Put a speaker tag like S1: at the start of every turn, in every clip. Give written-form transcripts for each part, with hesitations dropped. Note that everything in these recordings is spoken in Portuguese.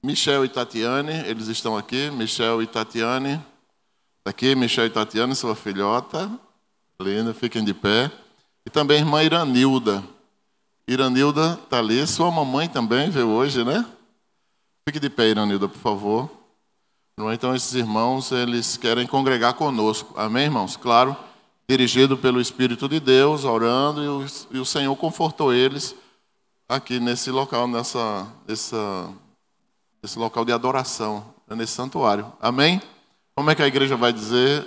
S1: Michel e Tatiane, eles estão aqui. Michel e Tatiane. Aqui, Michel e Tatiane, sua filhota. Linda, fiquem de pé. E também a irmã Iranilda. Iranilda está ali. Sua mamãe também veio hoje, né? Fique de pé, Iranilda, por favor. Então, esses irmãos, eles querem congregar conosco. Amém, irmãos? Claro, dirigido pelo Espírito de Deus, orando, e o Senhor confortou eles aqui nesse local, nesse local de adoração, nesse santuário. Amém? Como é que a igreja vai dizer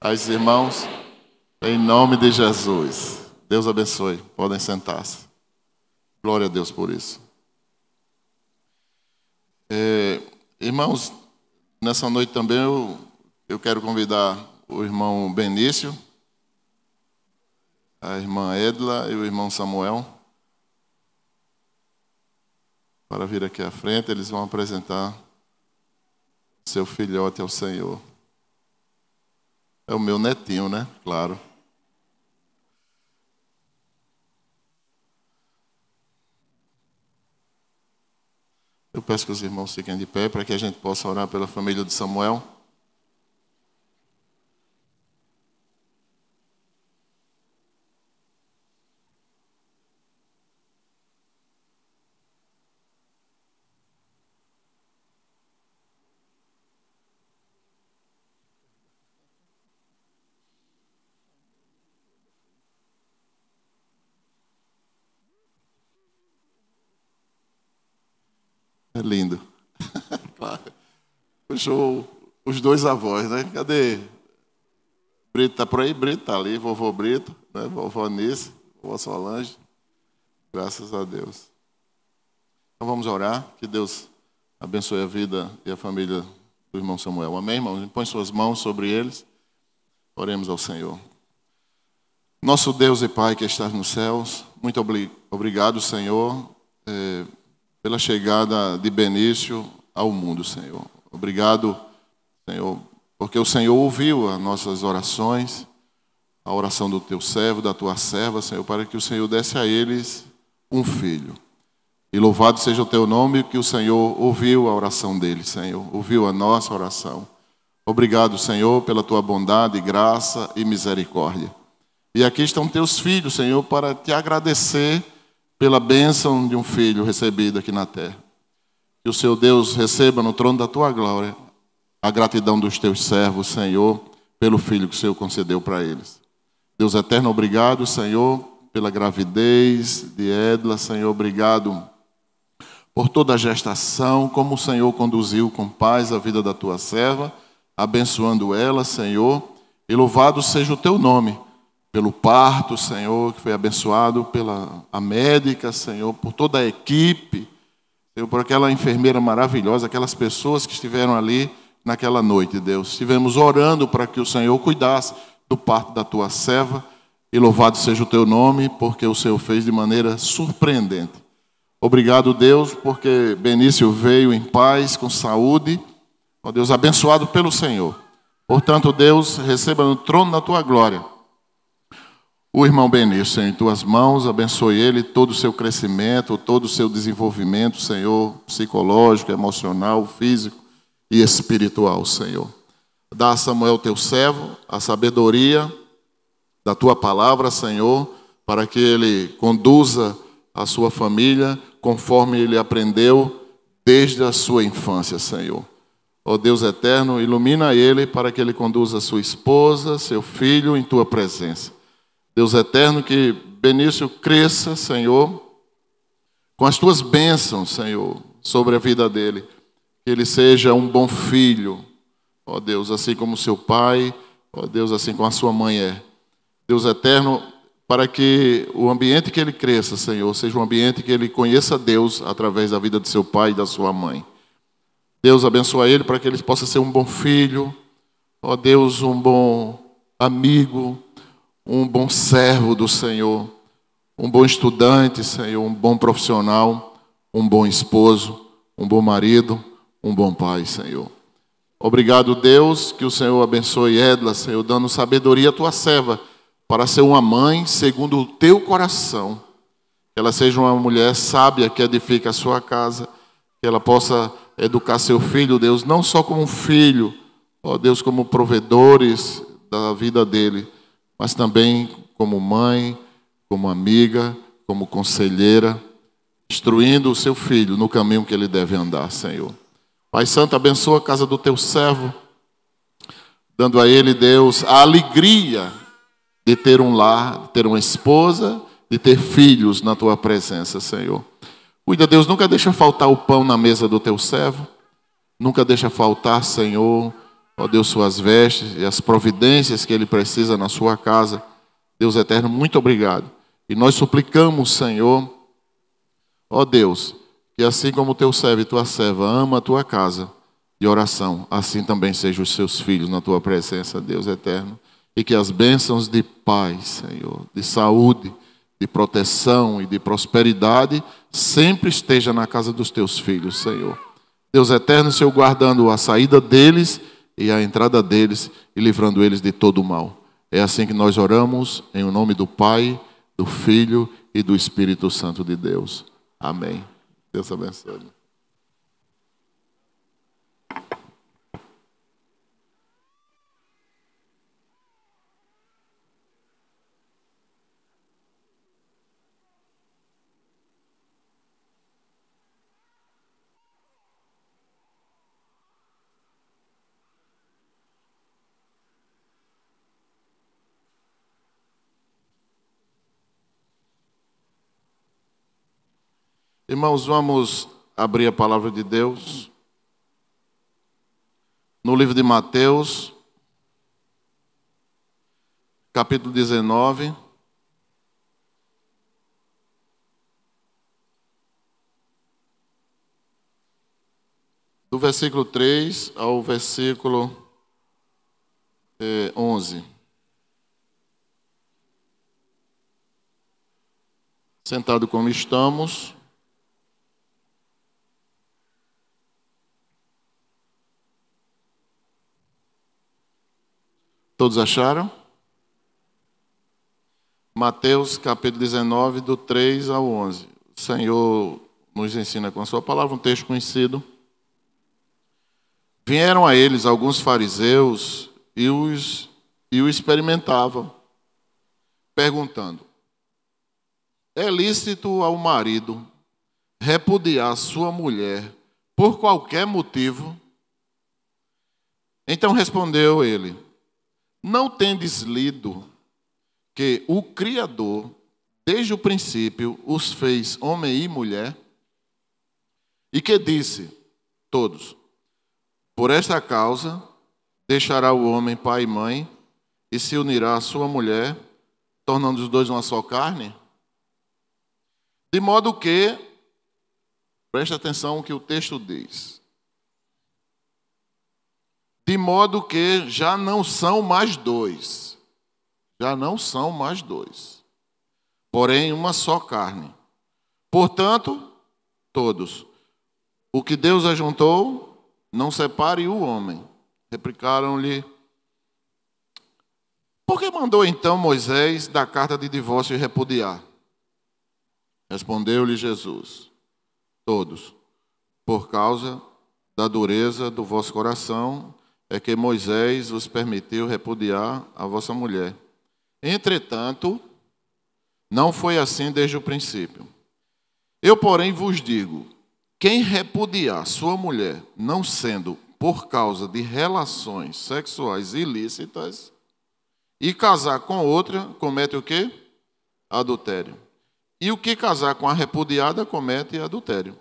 S1: aos irmãos? Em nome de Jesus. Deus abençoe. Podem sentar-se. Glória a Deus por isso. Irmãos, nessa noite também eu quero convidar o irmão Benício, a irmã Edla e o irmão Samuel para vir aqui à frente. Eles vão apresentar seu filhote ao Senhor. É o meu netinho, né? Claro. Eu peço que os irmãos fiquem de pé para que a gente possa orar pela família de Samuel. É lindo. Puxou os dois avós, né? Cadê? Brito está por aí? Brito está ali. Vovô Brito, né? Vovó Anice, vovó Solange. Graças a Deus. Então vamos orar. Que Deus abençoe a vida e a família do irmão Samuel. Amém, irmãos? Põe suas mãos sobre eles. Oremos ao Senhor. Nosso Deus e Pai que estás nos céus, muito obrigado, Senhor, pela chegada de Benício ao mundo, Senhor. Obrigado, Senhor, porque o Senhor ouviu as nossas orações, a oração do teu servo, da tua serva, Senhor, para que o Senhor desse a eles um filho. E louvado seja o teu nome, que o Senhor ouviu a oração deles, Senhor, ouviu a nossa oração. Obrigado, Senhor, pela tua bondade, graça e misericórdia. E aqui estão teus filhos, Senhor, para te agradecer pela bênção de um filho recebido aqui na terra. Que o Seu Deus receba no trono da tua glória a gratidão dos teus servos, Senhor, pelo filho que o Senhor concedeu para eles. Deus eterno, obrigado, Senhor, pela gravidez de Edla, Senhor, obrigado por toda a gestação, como o Senhor conduziu com paz a vida da tua serva, abençoando ela, Senhor, e louvado seja o teu nome, pelo parto, Senhor, que foi abençoado pela a médica, Senhor, por toda a equipe, Senhor, por aquela enfermeira maravilhosa, aquelas pessoas que estiveram ali naquela noite, Deus. Estivemos orando para que o Senhor cuidasse do parto da tua serva, e louvado seja o teu nome, porque o Senhor fez de maneira surpreendente. Obrigado, Deus, porque Benício veio em paz, com saúde, ó Deus, abençoado pelo Senhor. Portanto, Deus, receba no trono da tua glória o irmão Benício, em tuas mãos, abençoe ele, todo o seu crescimento, todo o seu desenvolvimento, Senhor, psicológico, emocional, físico e espiritual, Senhor. Dá a Samuel, teu servo, a sabedoria da tua palavra, Senhor, para que ele conduza a sua família conforme ele aprendeu desde a sua infância, Senhor. Ó Deus eterno, ilumina ele para que ele conduza a sua esposa, seu filho em tua presença. Deus eterno, que Benício cresça, Senhor, com as tuas bênçãos, Senhor, sobre a vida dele. Que ele seja um bom filho, ó Deus, assim como seu pai, ó Deus, assim como a sua mãe é. Deus eterno, para que o ambiente que ele cresça, Senhor, seja um ambiente que ele conheça Deus através da vida de seu pai e da sua mãe. Deus abençoa ele para que ele possa ser um bom filho, ó Deus, um bom amigo, um bom servo do Senhor, um bom estudante, Senhor, um bom profissional, um bom esposo, um bom marido, um bom pai, Senhor. Obrigado, Deus, que o Senhor abençoe Edla, Senhor, dando sabedoria à tua serva, para ser uma mãe segundo o teu coração. Que ela seja uma mulher sábia que edifica a sua casa, que ela possa educar seu filho, Deus, não só como um filho, ó Deus, como provedores da vida dele, mas também como mãe, como amiga, como conselheira, instruindo o seu filho no caminho que ele deve andar, Senhor. Pai Santo, abençoa a casa do teu servo, dando a ele, Deus, a alegria de ter um lar, de ter uma esposa, de ter filhos na tua presença, Senhor. Cuida, Deus, nunca deixa faltar o pão na mesa do teu servo, nunca deixa faltar, Senhor, ó Deus, suas vestes e as providências que ele precisa na sua casa. Deus eterno, muito obrigado. E nós suplicamos, Senhor, ó Deus, que assim como o teu servo e tua serva ama a tua casa de oração, assim também sejam os seus filhos na tua presença, Deus eterno. E que as bênçãos de paz, Senhor, de saúde, de proteção e de prosperidade sempre esteja na casa dos teus filhos, Senhor. Deus eterno, Senhor, guardando a saída deles e a entrada deles e livrando eles de todo o mal. É assim que nós oramos, em o nome do Pai, do Filho e do Espírito Santo de Deus. Amém. Deus abençoe. Irmãos, vamos abrir a palavra de Deus no livro de Mateus, capítulo 19. Do versículo 3 ao versículo 11. Sentado como estamos. Todos acharam? Mateus capítulo 19, do 3 ao 11. O Senhor nos ensina com a sua palavra um texto conhecido. Vieram a eles alguns fariseus e o experimentavam, perguntando: é lícito ao marido repudiar sua mulher por qualquer motivo? Então respondeu ele: não tendes lido que o Criador, desde o princípio, os fez homem e mulher? E que disse: todos, por esta causa, deixará o homem pai e mãe, e se unirá à sua mulher, tornando os dois uma só carne? De modo que, preste atenção no que o texto diz, de modo que já não são mais dois. Já não são mais dois. Porém, uma só carne. Portanto, todos, o que Deus ajuntou, não separe o homem. Replicaram-lhe: por que mandou então Moisés dar carta de divórcio e repudiar? Respondeu-lhe Jesus: todos, por causa da dureza do vosso coração, é que Moisés vos permitiu repudiar a vossa mulher. Entretanto, não foi assim desde o princípio. Eu, porém, vos digo: quem repudiar sua mulher, não sendo por causa de relações sexuais ilícitas, e casar com outra, comete o quê? Adultério. E o que casar com a repudiada, comete adultério.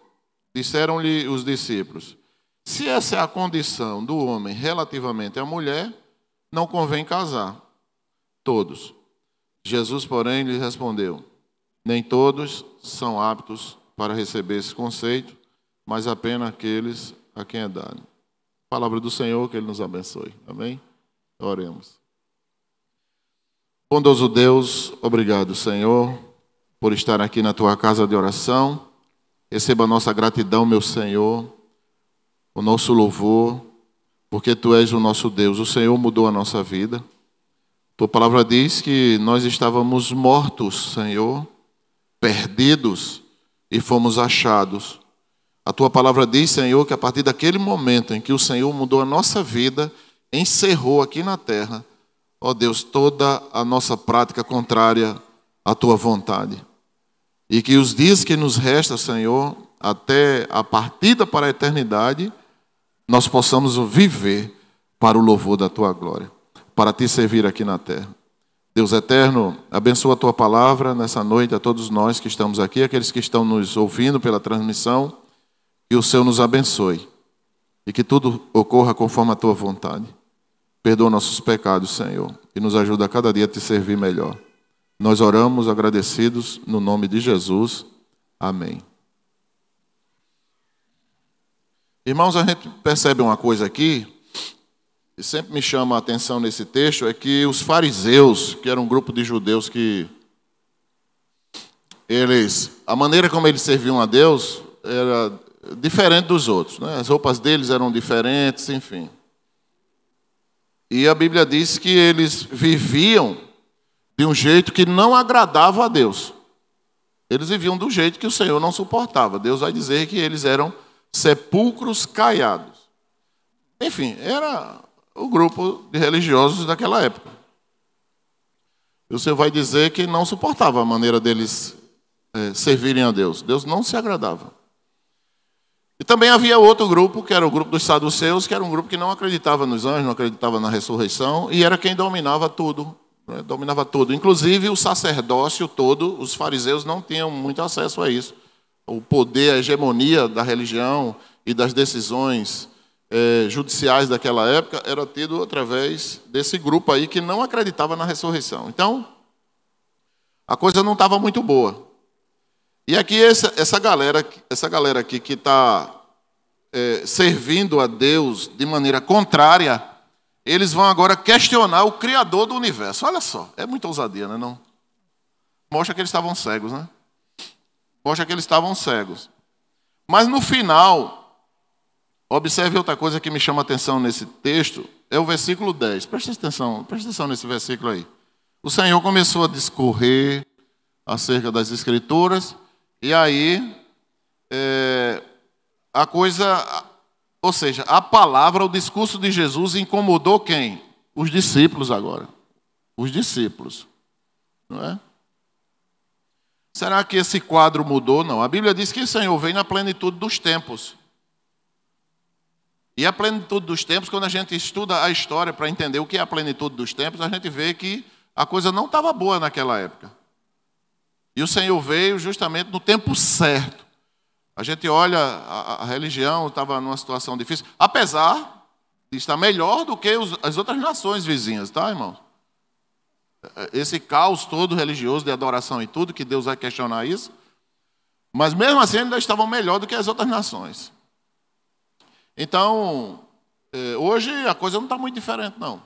S1: Disseram-lhe os discípulos: se essa é a condição do homem relativamente à mulher, não convém casar. Todos. Jesus, porém, lhe respondeu: nem todos são aptos para receber esse conceito, mas apenas aqueles a quem é dado. Palavra do Senhor, que Ele nos abençoe. Amém? Oremos. Bondoso Deus, obrigado, Senhor, por estar aqui na Tua casa de oração. Receba a nossa gratidão, meu Senhor, o nosso louvor, porque Tu és o nosso Deus. O Senhor mudou a nossa vida. Tua palavra diz que nós estávamos mortos, Senhor, perdidos, e fomos achados. A tua palavra diz, Senhor, que a partir daquele momento em que o Senhor mudou a nossa vida, encerrou aqui na terra, ó Deus, toda a nossa prática contrária à tua vontade. E que os dias que nos restam, Senhor, até a partida para a eternidade, nós possamos viver para o louvor da tua glória, para te servir aqui na terra. Deus eterno, abençoa a tua palavra nessa noite a todos nós que estamos aqui, aqueles que estão nos ouvindo pela transmissão, que o Senhor nos abençoe e que tudo ocorra conforme a tua vontade. Perdoa nossos pecados, Senhor, e nos ajuda a cada dia a te servir melhor. Nós oramos agradecidos no nome de Jesus. Amém. Irmãos, a gente percebe uma coisa aqui, e sempre me chama a atenção nesse texto, é que os fariseus, que era um grupo de judeus que a maneira como eles serviam a Deus era diferente dos outros, né? As roupas deles eram diferentes, enfim. E a Bíblia diz que eles viviam de um jeito que não agradava a Deus. Eles viviam do jeito que o Senhor não suportava. Deus vai dizer que eles eram sepulcros caiados. Enfim, era o grupo de religiosos daquela época. E o Senhor vai dizer que não suportava a maneira deles servirem a Deus. Deus não se agradava. E também havia outro grupo, que era o grupo dos saduceus, que era um grupo que não acreditava nos anjos, não acreditava na ressurreição, e era quem dominava tudo. Né? Dominava tudo. Inclusive o sacerdócio todo, os fariseus não tinham muito acesso a isso. O poder, a hegemonia da religião e das decisões judiciais daquela época era tido através desse grupo aí que não acreditava na ressurreição. Então, a coisa não estava muito boa. E aqui essa galera aqui que está servindo a Deus de maneira contrária, eles vão agora questionar o Criador do universo. Olha só, é muita ousadia, né, não? Mostra que eles estavam cegos, né? Mostra que eles estavam cegos. Mas no final, observe outra coisa que me chama a atenção nesse texto, é o versículo 10. Preste atenção nesse versículo aí. O Senhor começou a discorrer acerca das Escrituras, e aí a coisa, ou seja, a palavra, o discurso de Jesus incomodou quem? Os discípulos agora. Os discípulos. Não é? Será que esse quadro mudou? Não. A Bíblia diz que o Senhor vem na plenitude dos tempos. E a plenitude dos tempos, quando a gente estuda a história para entender o que é a plenitude dos tempos, a gente vê que a coisa não estava boa naquela época. E o Senhor veio justamente no tempo certo. A gente olha, a religião estava numa situação difícil, apesar de estar melhor do que as outras nações vizinhas, tá, irmãos? Esse caos todo religioso de adoração e tudo, que Deus vai questionar isso, mas mesmo assim ainda estavam melhor do que as outras nações. Então, hoje a coisa não está muito diferente, não.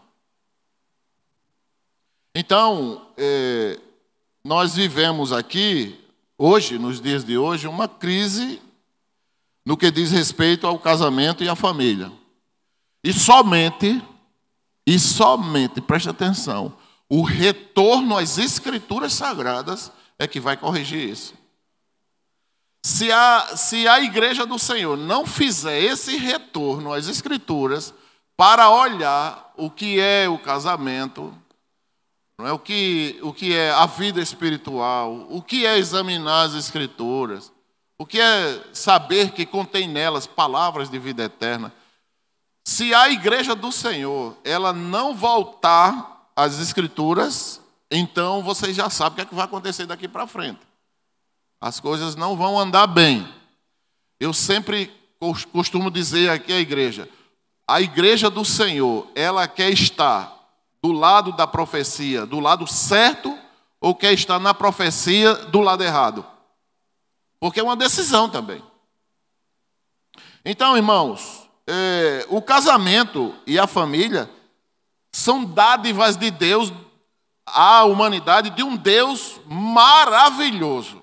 S1: Então, nós vivemos aqui, hoje, nos dias de hoje, uma crise no que diz respeito ao casamento e à família. E somente, preste atenção, o retorno às Escrituras Sagradas é que vai corrigir isso. Se a igreja do Senhor não fizer esse retorno às Escrituras para olhar o que é o casamento, não é? O que é a vida espiritual, o que é examinar as Escrituras, o que é saber que contém nelas palavras de vida eterna. Se a igreja do Senhor ela não voltar às Escrituras, então vocês já sabem o que é que vai acontecer daqui para frente. As coisas não vão andar bem. Eu sempre costumo dizer aqui à igreja, a igreja do Senhor, ela quer estar do lado da profecia, do lado certo, ou quer estar na profecia do lado errado? Porque é uma decisão também. Então, irmãos, o casamento e a família são dádivas de Deus à humanidade, de um Deus maravilhoso.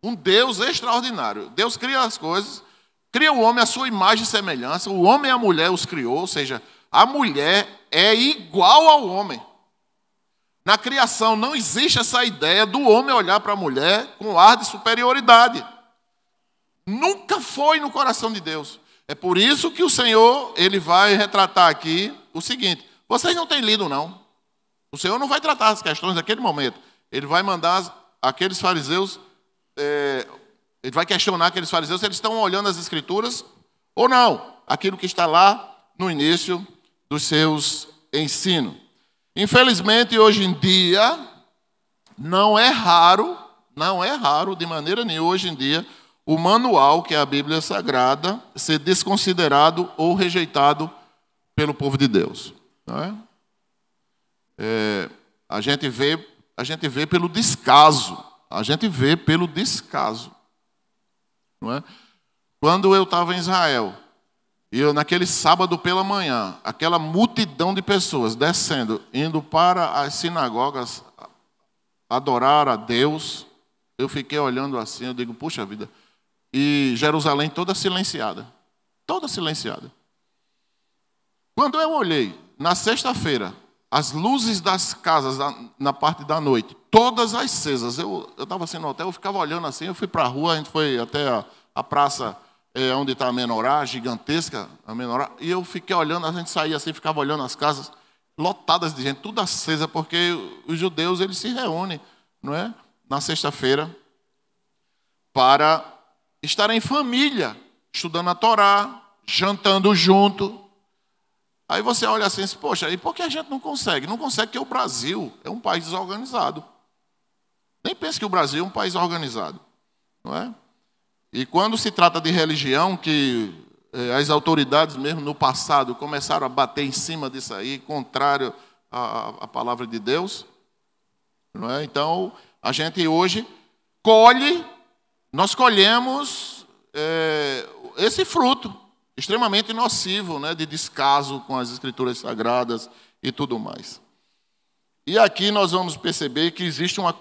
S1: Um Deus extraordinário. Deus cria as coisas, cria o homem à sua imagem e semelhança, o homem e a mulher os criou, ou seja, a mulher é igual ao homem. Na criação não existe essa ideia do homem olhar para a mulher com ar de superioridade. Nunca foi no coração de Deus. É por isso que o Senhor, ele vai retratar aqui o seguinte: vocês não têm lido, não. O Senhor não vai tratar as questões naquele momento. Ele vai mandar aqueles fariseus, ele vai questionar aqueles fariseus se eles estão olhando as Escrituras ou não. Aquilo que está lá no início dos seus ensinos. Infelizmente, hoje em dia, não é raro, de maneira nenhuma hoje em dia, o manual, que é a Bíblia Sagrada, ser desconsiderado ou rejeitado pelo povo de Deus. Não é? A gente vê pelo descaso. Não é? Quando eu estava em Israel, e eu naquele sábado pela manhã, aquela multidão de pessoas descendo, indo para as sinagogas adorar a Deus, eu fiquei olhando assim, eu digo, puxa vida, e Jerusalém toda silenciada. Quando eu olhei, na sexta-feira, as luzes das casas na parte da noite, todas acesas, eu estava assim no hotel, eu ficava olhando assim, eu fui para a rua, a gente foi até a praça onde está a menorá, gigantesca, a menorá, e eu fiquei olhando, a gente saía assim, ficava olhando as casas, lotadas de gente, tudo acesa, porque os judeus, eles se reúnem, não é? Na sexta-feira, para estarem em família, estudando a Torá, jantando junto. Aí você olha assim, poxa, e por que a gente não consegue? Não consegue porque o Brasil é um país desorganizado. Nem pense que o Brasil é um país organizado, não é? E quando se trata de religião, que as autoridades mesmo no passado começaram a bater em cima disso aí, contrário à palavra de Deus, não é? Então, a gente hoje nós colhemos esse fruto extremamente nocivo, né, de descaso com as Escrituras Sagradas e tudo mais. E aqui nós vamos perceber que existe uma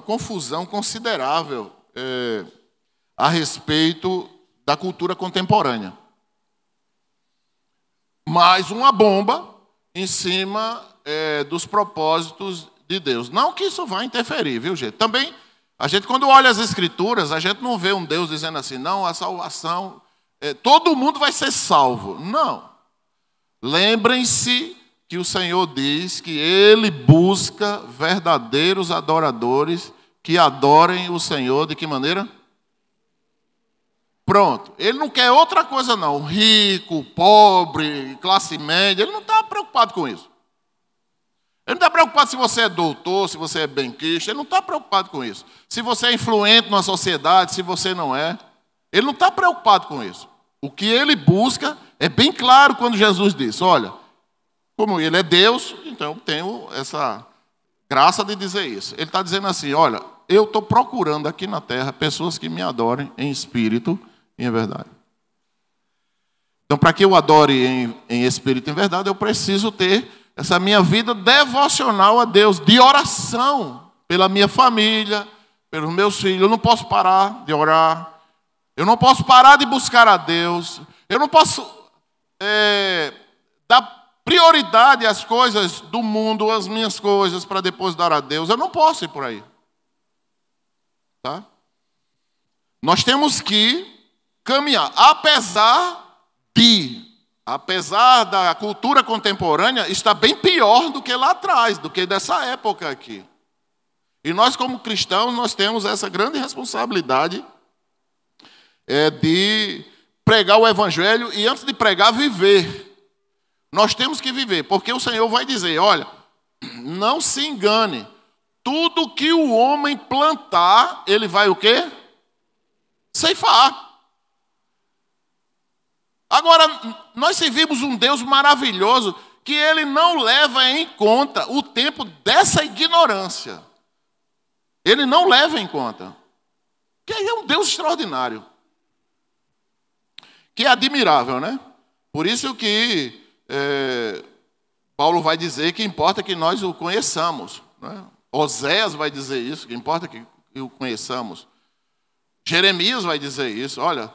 S1: confusão considerável a respeito da cultura contemporânea. Mais uma bomba em cima dos propósitos de Deus. Não que isso vá interferir, viu, gente? Também, a gente, quando olha as Escrituras, a gente não vê um Deus dizendo assim, não, a salvação, todo mundo vai ser salvo. Não. Lembrem-se que o Senhor diz que Ele busca verdadeiros adoradores que adorem o Senhor de que maneira? Pronto. Ele não quer outra coisa não. Rico, pobre, classe média. Ele não está preocupado com isso. Ele não está preocupado se você é doutor, se você é benquista. Ele não está preocupado com isso. Se você é influente na sociedade, se você não é. Ele não está preocupado com isso. O que ele busca é bem claro quando Jesus disse, olha, como ele é Deus, então eu tenho essa graça de dizer isso. Ele está dizendo assim, olha, eu estou procurando aqui na terra pessoas que me adorem em espírito e em verdade. Então, para que eu adore em espírito e em verdade, eu preciso ter essa minha vida devocional a Deus, de oração pela minha família, pelos meus filhos. Eu não posso parar de orar. Eu não posso parar de buscar a Deus. Eu não posso dar prioridade às coisas do mundo, às minhas coisas, para depois dar a Deus. Eu não posso ir por aí. Tá? Nós temos que caminhar, apesar da cultura contemporânea estar bem pior do que lá atrás, do que dessa época aqui. E nós, como cristãos, nós temos essa grande responsabilidade de pregar o Evangelho e, antes de pregar, viver. Nós temos que viver, porque o Senhor vai dizer, olha, não se engane, tudo que o homem plantar, ele vai o quê? Ceifar. Agora, nós servimos um Deus maravilhoso que Ele não leva em conta o tempo dessa ignorância. Ele não leva em conta. Que é um Deus extraordinário. Que é admirável, né? Por isso que Paulo vai dizer que importa que nós o conheçamos. Né? Oséias vai dizer isso, que importa que o conheçamos. Jeremias vai dizer isso. Olha,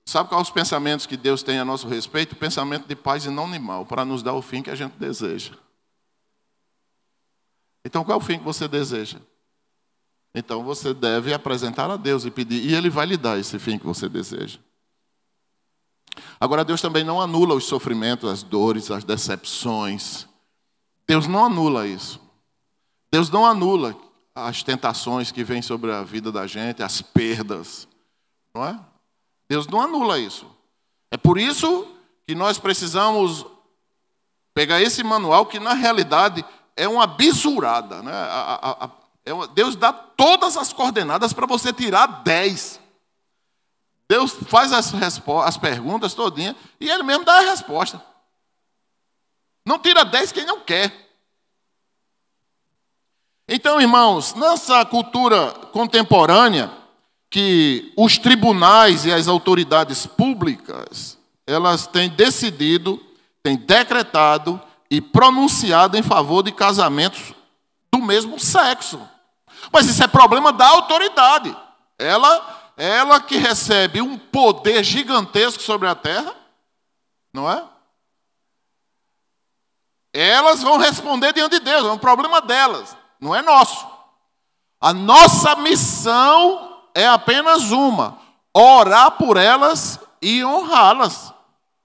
S1: sabe quais os pensamentos que Deus tem a nosso respeito? Pensamento de paz e não de mal, para nos dar o fim que a gente deseja. Então, qual é o fim que você deseja? Então você deve apresentar a Deus e pedir, e Ele vai lhe dar esse fim que você deseja. Agora, Deus também não anula os sofrimentos, as dores, as decepções. Deus não anula isso. Deus não anula as tentações que vêm sobre a vida da gente, as perdas. Não é? Deus não anula isso. É por isso que nós precisamos pegar esse manual, que na realidade é uma bisurada. Né? Deus dá todas as coordenadas para você tirar 10. Deus faz as perguntas todinhas e Ele mesmo dá a resposta. Não tira 10 quem não quer. Então, irmãos, nessa cultura contemporânea, que os tribunais e as autoridades públicas, elas têm decidido, têm decretado e pronunciado em favor de casamentos do mesmo sexo. Mas isso é problema da autoridade. Ela que recebe um poder gigantesco sobre a terra, não é? Elas vão responder diante de Deus, é um problema delas, não é nosso. A nossa missão é apenas uma: orar por elas e honrá-las.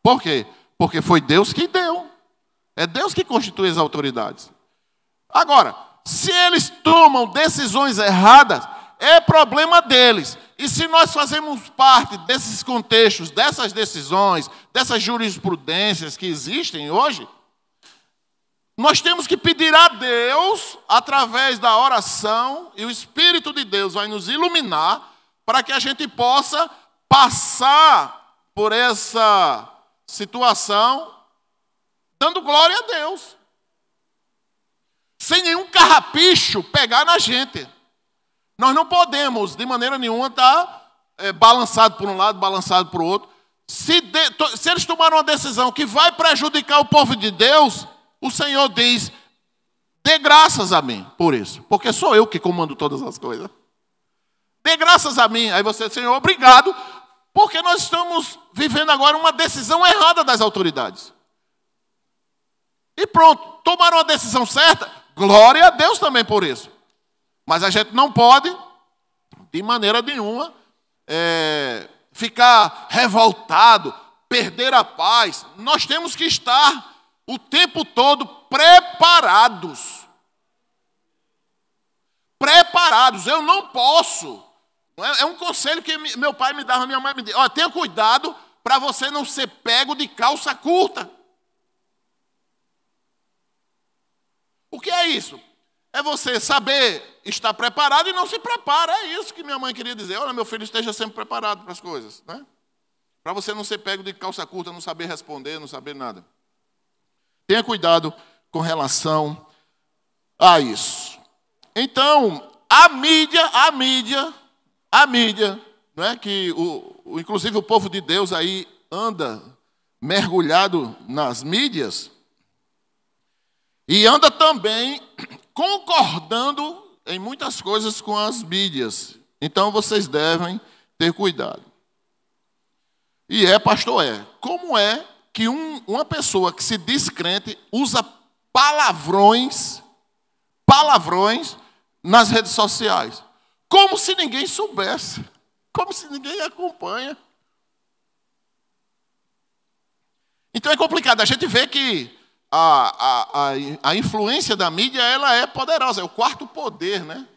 S1: Por quê? Porque foi Deus que deu. É Deus que constitui as autoridades. Agora, se eles tomam decisões erradas, é problema deles. E se nós fazemos parte desses contextos, dessas decisões, dessas jurisprudências que existem hoje, nós temos que pedir a Deus, através da oração, e o Espírito de Deus vai nos iluminar, para que a gente possa passar por essa situação, dando glória a Deus. Sem nenhum carrapicho pegar na gente. Nós não podemos, de maneira nenhuma, estar balançado por um lado, balançado para o outro. Se eles tomaram uma decisão que vai prejudicar o povo de Deus, o Senhor diz: dê graças a mim por isso, porque sou eu que comando todas as coisas. Dê graças a mim. Aí você, Senhor, obrigado, porque nós estamos vivendo agora uma decisão errada das autoridades. E pronto, tomaram a decisão certa, glória a Deus também por isso. Mas a gente não pode, de maneira nenhuma, ficar revoltado, perder a paz. Nós temos que estar o tempo todo preparados. Preparados. Eu não posso. É um conselho que meu pai me dava, minha mãe me disse: olha, tenha cuidado para você não ser pego de calça curta. O que é isso? É você saber estar preparado e não se prepara. É isso que minha mãe queria dizer. Olha, meu filho, esteja sempre preparado para as coisas. Né? Para você não ser pego de calça curta, não saber responder, não saber nada. Tenha cuidado com relação a isso. Então, a mídia, não é que inclusive o povo de Deus aí anda mergulhado nas mídias e anda também concordando em muitas coisas com as mídias. Então, vocês devem ter cuidado. E pastor, como é que uma pessoa que se diz crente usa palavrões nas redes sociais? Como se ninguém soubesse. Como se ninguém acompanha. Então é complicado. A gente vê que a influência da mídia, ela é poderosa. É o quarto poder, né?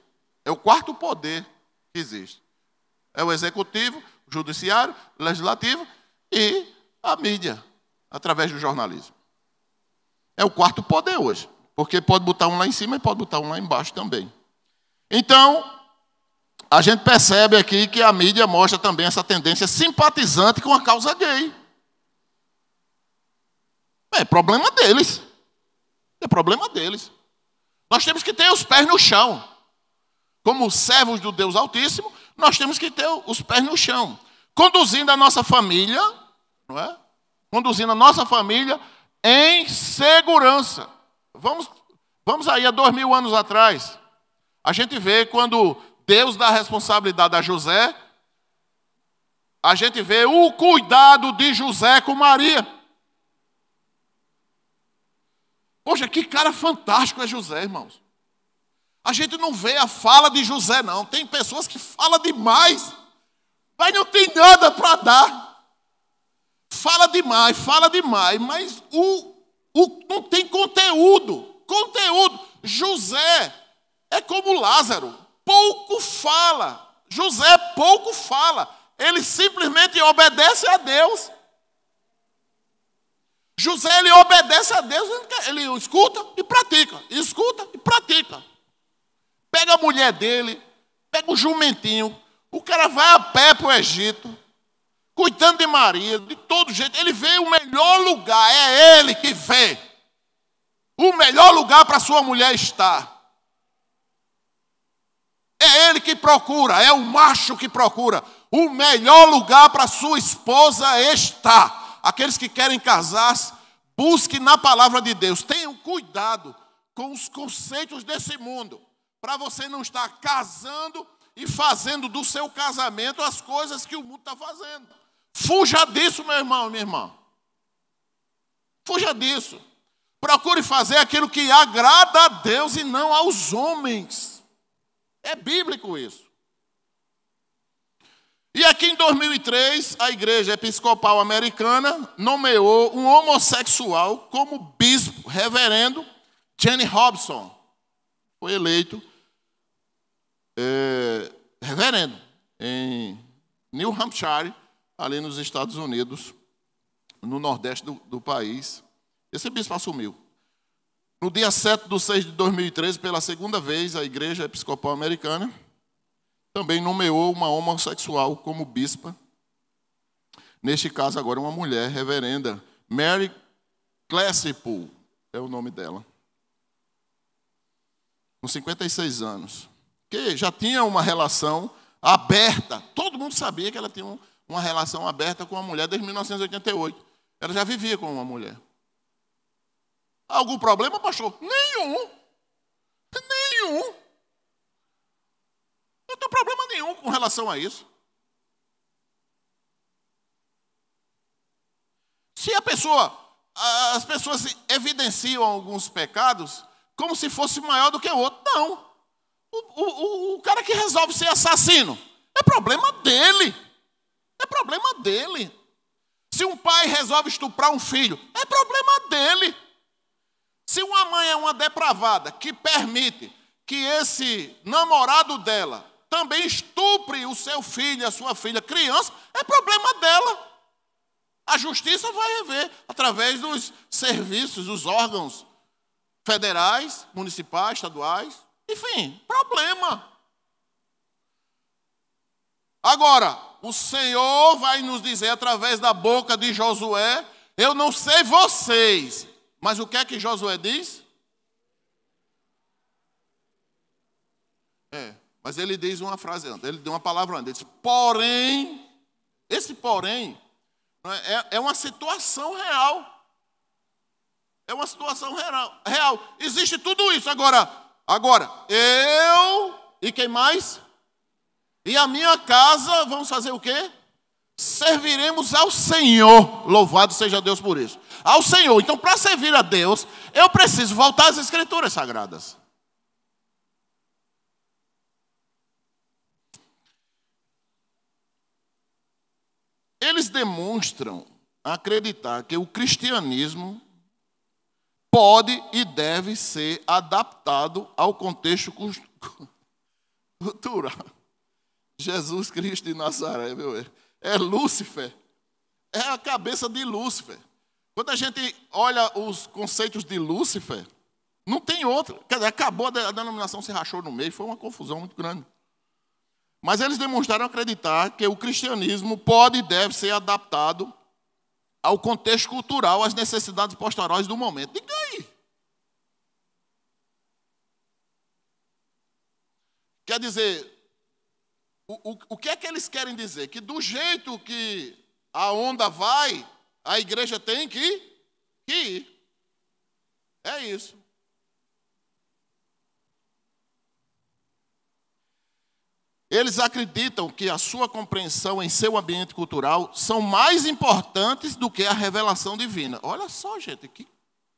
S1: É o quarto poder que existe. É o executivo, o judiciário, o legislativo e a mídia, através do jornalismo. É o quarto poder hoje. Porque pode botar um lá em cima e pode botar um lá embaixo também. Então, a gente percebe aqui que a mídia mostra também essa tendência simpatizante com a causa gay. É problema deles. É problema deles. Nós temos que ter os pés no chão. Como servos do Deus Altíssimo, nós temos que ter os pés no chão. Conduzindo a nossa família, não é? Conduzindo a nossa família em segurança. Vamos aí a 2000 anos atrás. A gente vê quando Deus dá a responsabilidade a José, a gente vê o cuidado de José com Maria. Poxa, que cara fantástico é José, irmãos. A gente não vê a fala de José, não. Tem pessoas que falam demais, mas não tem nada para dar. Fala demais, mas não tem conteúdo. José é como Lázaro, pouco fala. José pouco fala. Ele simplesmente obedece a Deus. José, ele obedece a Deus, ele escuta e pratica. Pega a mulher dele, pega o jumentinho, o cara vai a pé para o Egito, cuidando de Maria, de todo jeito. Ele vê o melhor lugar, é ele que vê. O melhor lugar para sua mulher estar. É ele que procura, é o macho que procura. O melhor lugar para sua esposa estar. Aqueles que querem casar-se, busquem na palavra de Deus. Tenham cuidado com os conceitos desse mundo, para você não estar casando e fazendo do seu casamento as coisas que o mundo está fazendo. Fuja disso, meu irmão e minha irmã. Fuja disso. Procure fazer aquilo que agrada a Deus e não aos homens. É bíblico isso. E aqui em 2003, a Igreja Episcopal Americana nomeou um homossexual como bispo, reverendo Jenny Robson. Foi eleito reverendo em New Hampshire, ali nos Estados Unidos, no nordeste do país. Esse bispo assumiu. No dia 7/6/2013, pela segunda vez, a Igreja Episcopal Americana também nomeou uma homossexual como bispa. Neste caso, agora, uma mulher, reverenda Mary Claypool, é o nome dela. Com 56 anos. Que já tinha uma relação aberta. Todo mundo sabia que ela tinha uma relação aberta com uma mulher desde 1988. Ela já vivia com uma mulher. Algum problema, pastor? Nenhum. Não tem problema nenhum com relação a isso. Se as pessoas evidenciam alguns pecados como se fosse maior do que o outro, não. O cara que resolve ser assassino, é problema dele. Se um pai resolve estuprar um filho, é problema dele. Se uma mãe é uma depravada que permite que esse namorado dela também estupre o seu filho, a sua filha, criança, é problema dela. A justiça vai rever através dos serviços, dos órgãos federais, municipais, estaduais, enfim, problema. Agora, o Senhor vai nos dizer através da boca de Josué, eu não sei vocês, mas o que é que Josué diz? Mas ele diz uma frase antes, ele deu uma palavra antes, ele diz, porém, esse porém é uma situação real. É uma situação real. Existe tudo isso. Agora, eu e quem mais? E a minha casa, vamos fazer o quê? Serviremos ao Senhor. Louvado seja Deus por isso. Ao Senhor. Então, para servir a Deus, eu preciso voltar às Escrituras Sagradas. Eles demonstram acreditar que o cristianismo pode e deve ser adaptado ao contexto cultural. Jesus Cristo de Nazaré, meu irmão. É Lúcifer. É a cabeça de Lúcifer. Quando a gente olha os conceitos de Lúcifer, não tem outro. Quer dizer, acabou a denominação, se rachou no meio, foi uma confusão muito grande. Mas eles demonstraram acreditar que o cristianismo pode e deve ser adaptado ao contexto cultural, às necessidades pastorais do momento. Diga aí. Quer dizer, o que é que eles querem dizer? Que do jeito que a onda vai, a igreja tem que ir. É isso. Eles acreditam que a sua compreensão em seu ambiente cultural são mais importantes do que a revelação divina. Olha só, gente,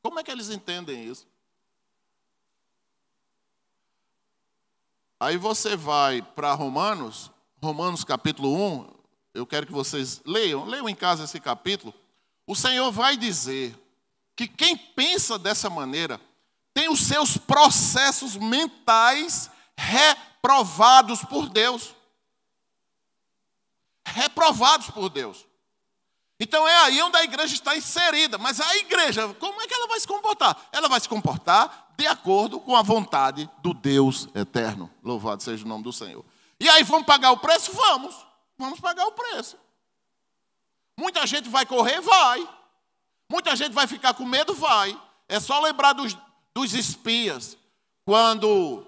S1: como é que eles entendem isso? Aí você vai para Romanos capítulo 1, eu quero que vocês leiam em casa esse capítulo. O Senhor vai dizer que quem pensa dessa maneira tem os seus processos mentais reprovados por Deus. Reprovados por Deus. Então é aí onde a igreja está inserida. Mas a igreja, como é que ela vai se comportar? Ela vai se comportar de acordo com a vontade do Deus eterno. Louvado seja o nome do Senhor. E aí, vamos pagar o preço? Vamos pagar o preço. Muita gente vai correr? Vai. Muita gente vai ficar com medo? Vai. É só lembrar dos espias. Quando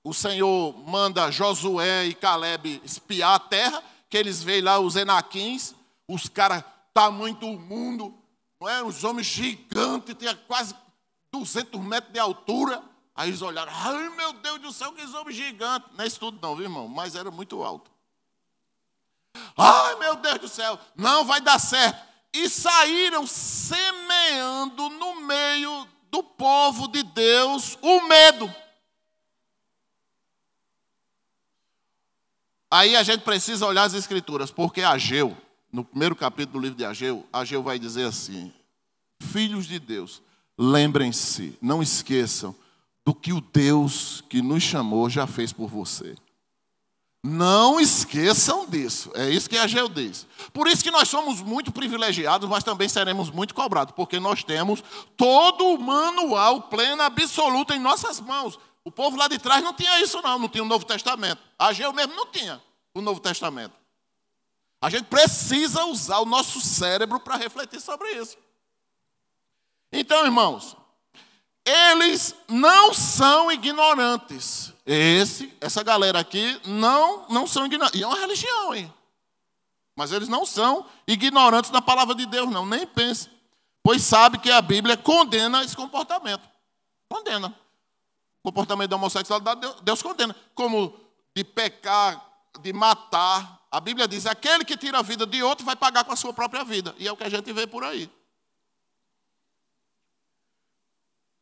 S1: o Senhor manda Josué e Caleb espiar a terra, que eles veem lá os enaquins, os caras tamanho do mundo, não é? Os homens gigantes, tinha quase 200 metros de altura. Aí eles olharam, ai meu Deus do céu, que homem gigante. Não é isso tudo não, viu, irmão? Mas era muito alto. Ai meu Deus do céu, não vai dar certo. E saíram semeando no meio do povo de Deus o medo. Aí a gente precisa olhar as escrituras, porque Ageu, no primeiro capítulo do livro de Ageu, Ageu vai dizer assim: filhos de Deus, lembrem-se, não esqueçam do que o Deus que nos chamou já fez por você. Não esqueçam disso. É isso que Ageu diz. Por isso que nós somos muito privilegiados, mas também seremos muito cobrados, porque nós temos todo o manual pleno, absoluto em nossas mãos. O povo lá de trás não tinha isso não tinha o Novo Testamento. Ageu mesmo não tinha o Novo Testamento. A gente precisa usar o nosso cérebro para refletir sobre isso. Então, irmãos, eles não são ignorantes. Essa galera aqui não são ignorantes. E é uma religião, hein? Mas eles não são ignorantes da palavra de Deus, não. Nem pense. Pois sabe que a Bíblia condena esse comportamento. Condena. O comportamento da homossexualidade, Deus condena. Como de pecar, de matar. A Bíblia diz, aquele que tira a vida de outro vai pagar com a sua própria vida. E é o que a gente vê por aí.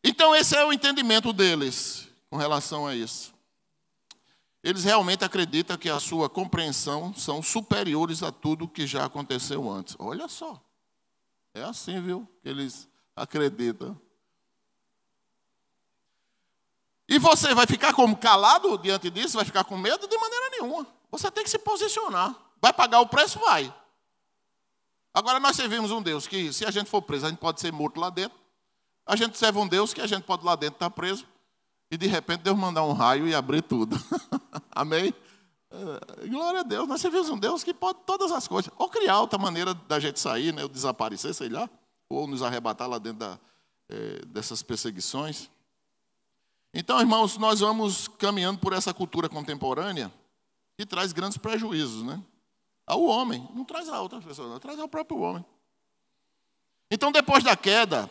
S1: Então esse é o entendimento deles com relação a isso. Eles realmente acreditam que a sua compreensão são superiores a tudo que já aconteceu antes. Olha só. É assim, viu? Que eles acreditam. E você vai ficar como calado diante disso? Vai ficar com medo? De maneira nenhuma. Você tem que se posicionar. Vai pagar o preço? Vai. Agora nós servimos um Deus que, se a gente for preso, a gente pode ser morto lá dentro. A gente serve um Deus que a gente pode lá dentro estar preso. E de repente Deus mandar um raio e abrir tudo. Amém? Glória a Deus. Nós servimos um Deus que pode todas as coisas. Ou criar outra maneira da gente sair, né? Ou desaparecer, sei lá. Ou nos arrebatar lá dentro dessas perseguições. Então, irmãos, nós vamos caminhando por essa cultura contemporânea que traz grandes prejuízos, né? Ao homem. Não traz a outra pessoa, não. Traz ao próprio homem. Então, depois da queda,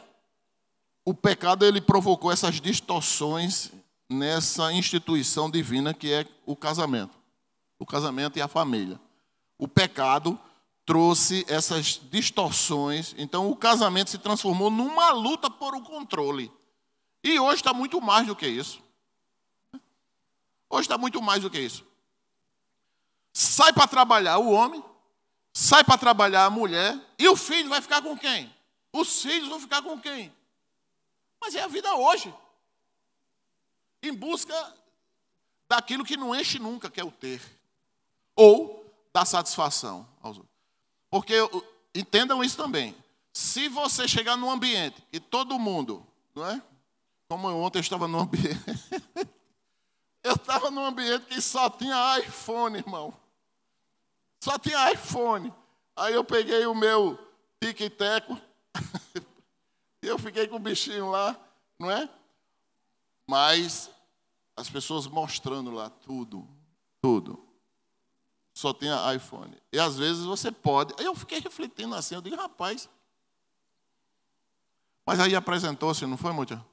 S1: o pecado ele provocou essas distorções nessa instituição divina que é o casamento. O casamento e a família. O pecado trouxe essas distorções. Então, o casamento se transformou numa luta por um controle. E hoje está muito mais do que isso. Hoje está muito mais do que isso. Sai para trabalhar o homem, sai para trabalhar a mulher, e o filho vai ficar com quem? Os filhos vão ficar com quem? Mas é a vida hoje. Em busca daquilo que não enche nunca, que é o ter. Ou da satisfação aos outros. Porque, entendam isso também. Se você chegar num ambiente e todo mundo, não é? Como ontem eu estava num ambiente. Eu estava num ambiente que só tinha iPhone, irmão. Só tinha iPhone. Aí eu peguei o meu tic-teco. E eu fiquei com o bichinho lá, não é? Mas as pessoas mostrando lá tudo. Só tinha iPhone. E às vezes você pode. Aí eu fiquei refletindo assim, eu digo, rapaz. Mas aí apresentou-se, não foi, Mútia?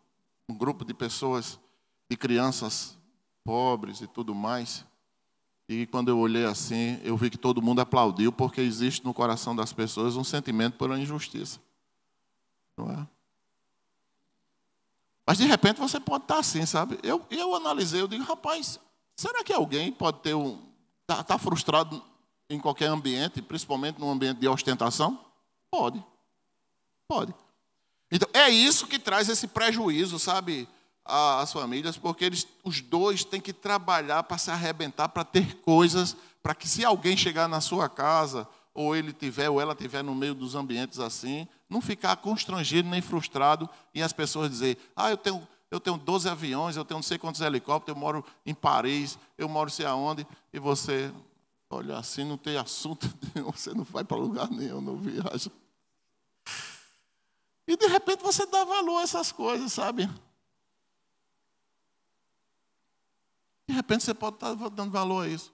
S1: Um grupo de pessoas, de crianças pobres e tudo mais. E quando eu olhei assim, eu vi que todo mundo aplaudiu, porque existe no coração das pessoas um sentimento pela injustiça. Não é? Mas de repente você pode estar assim, sabe? Eu analisei, eu digo, rapaz, Será que alguém pode ter tá frustrado em qualquer ambiente, principalmente num ambiente de ostentação? Pode. Pode. Então, é isso que traz esse prejuízo, sabe, às famílias, porque os dois têm que trabalhar para se arrebentar, para ter coisas, para que se alguém chegar na sua casa, ou ela tiver no meio dos ambientes assim, não ficar constrangido nem frustrado e as pessoas dizer, eu tenho 12 aviões, eu tenho não sei quantos helicópteros, eu moro em Paris, eu moro sei aonde, e você, olha assim, não tem assunto nenhum, você não vai para lugar nenhum, não viaja. E de repente você dá valor a essas coisas, sabe? De repente você pode estar dando valor a isso.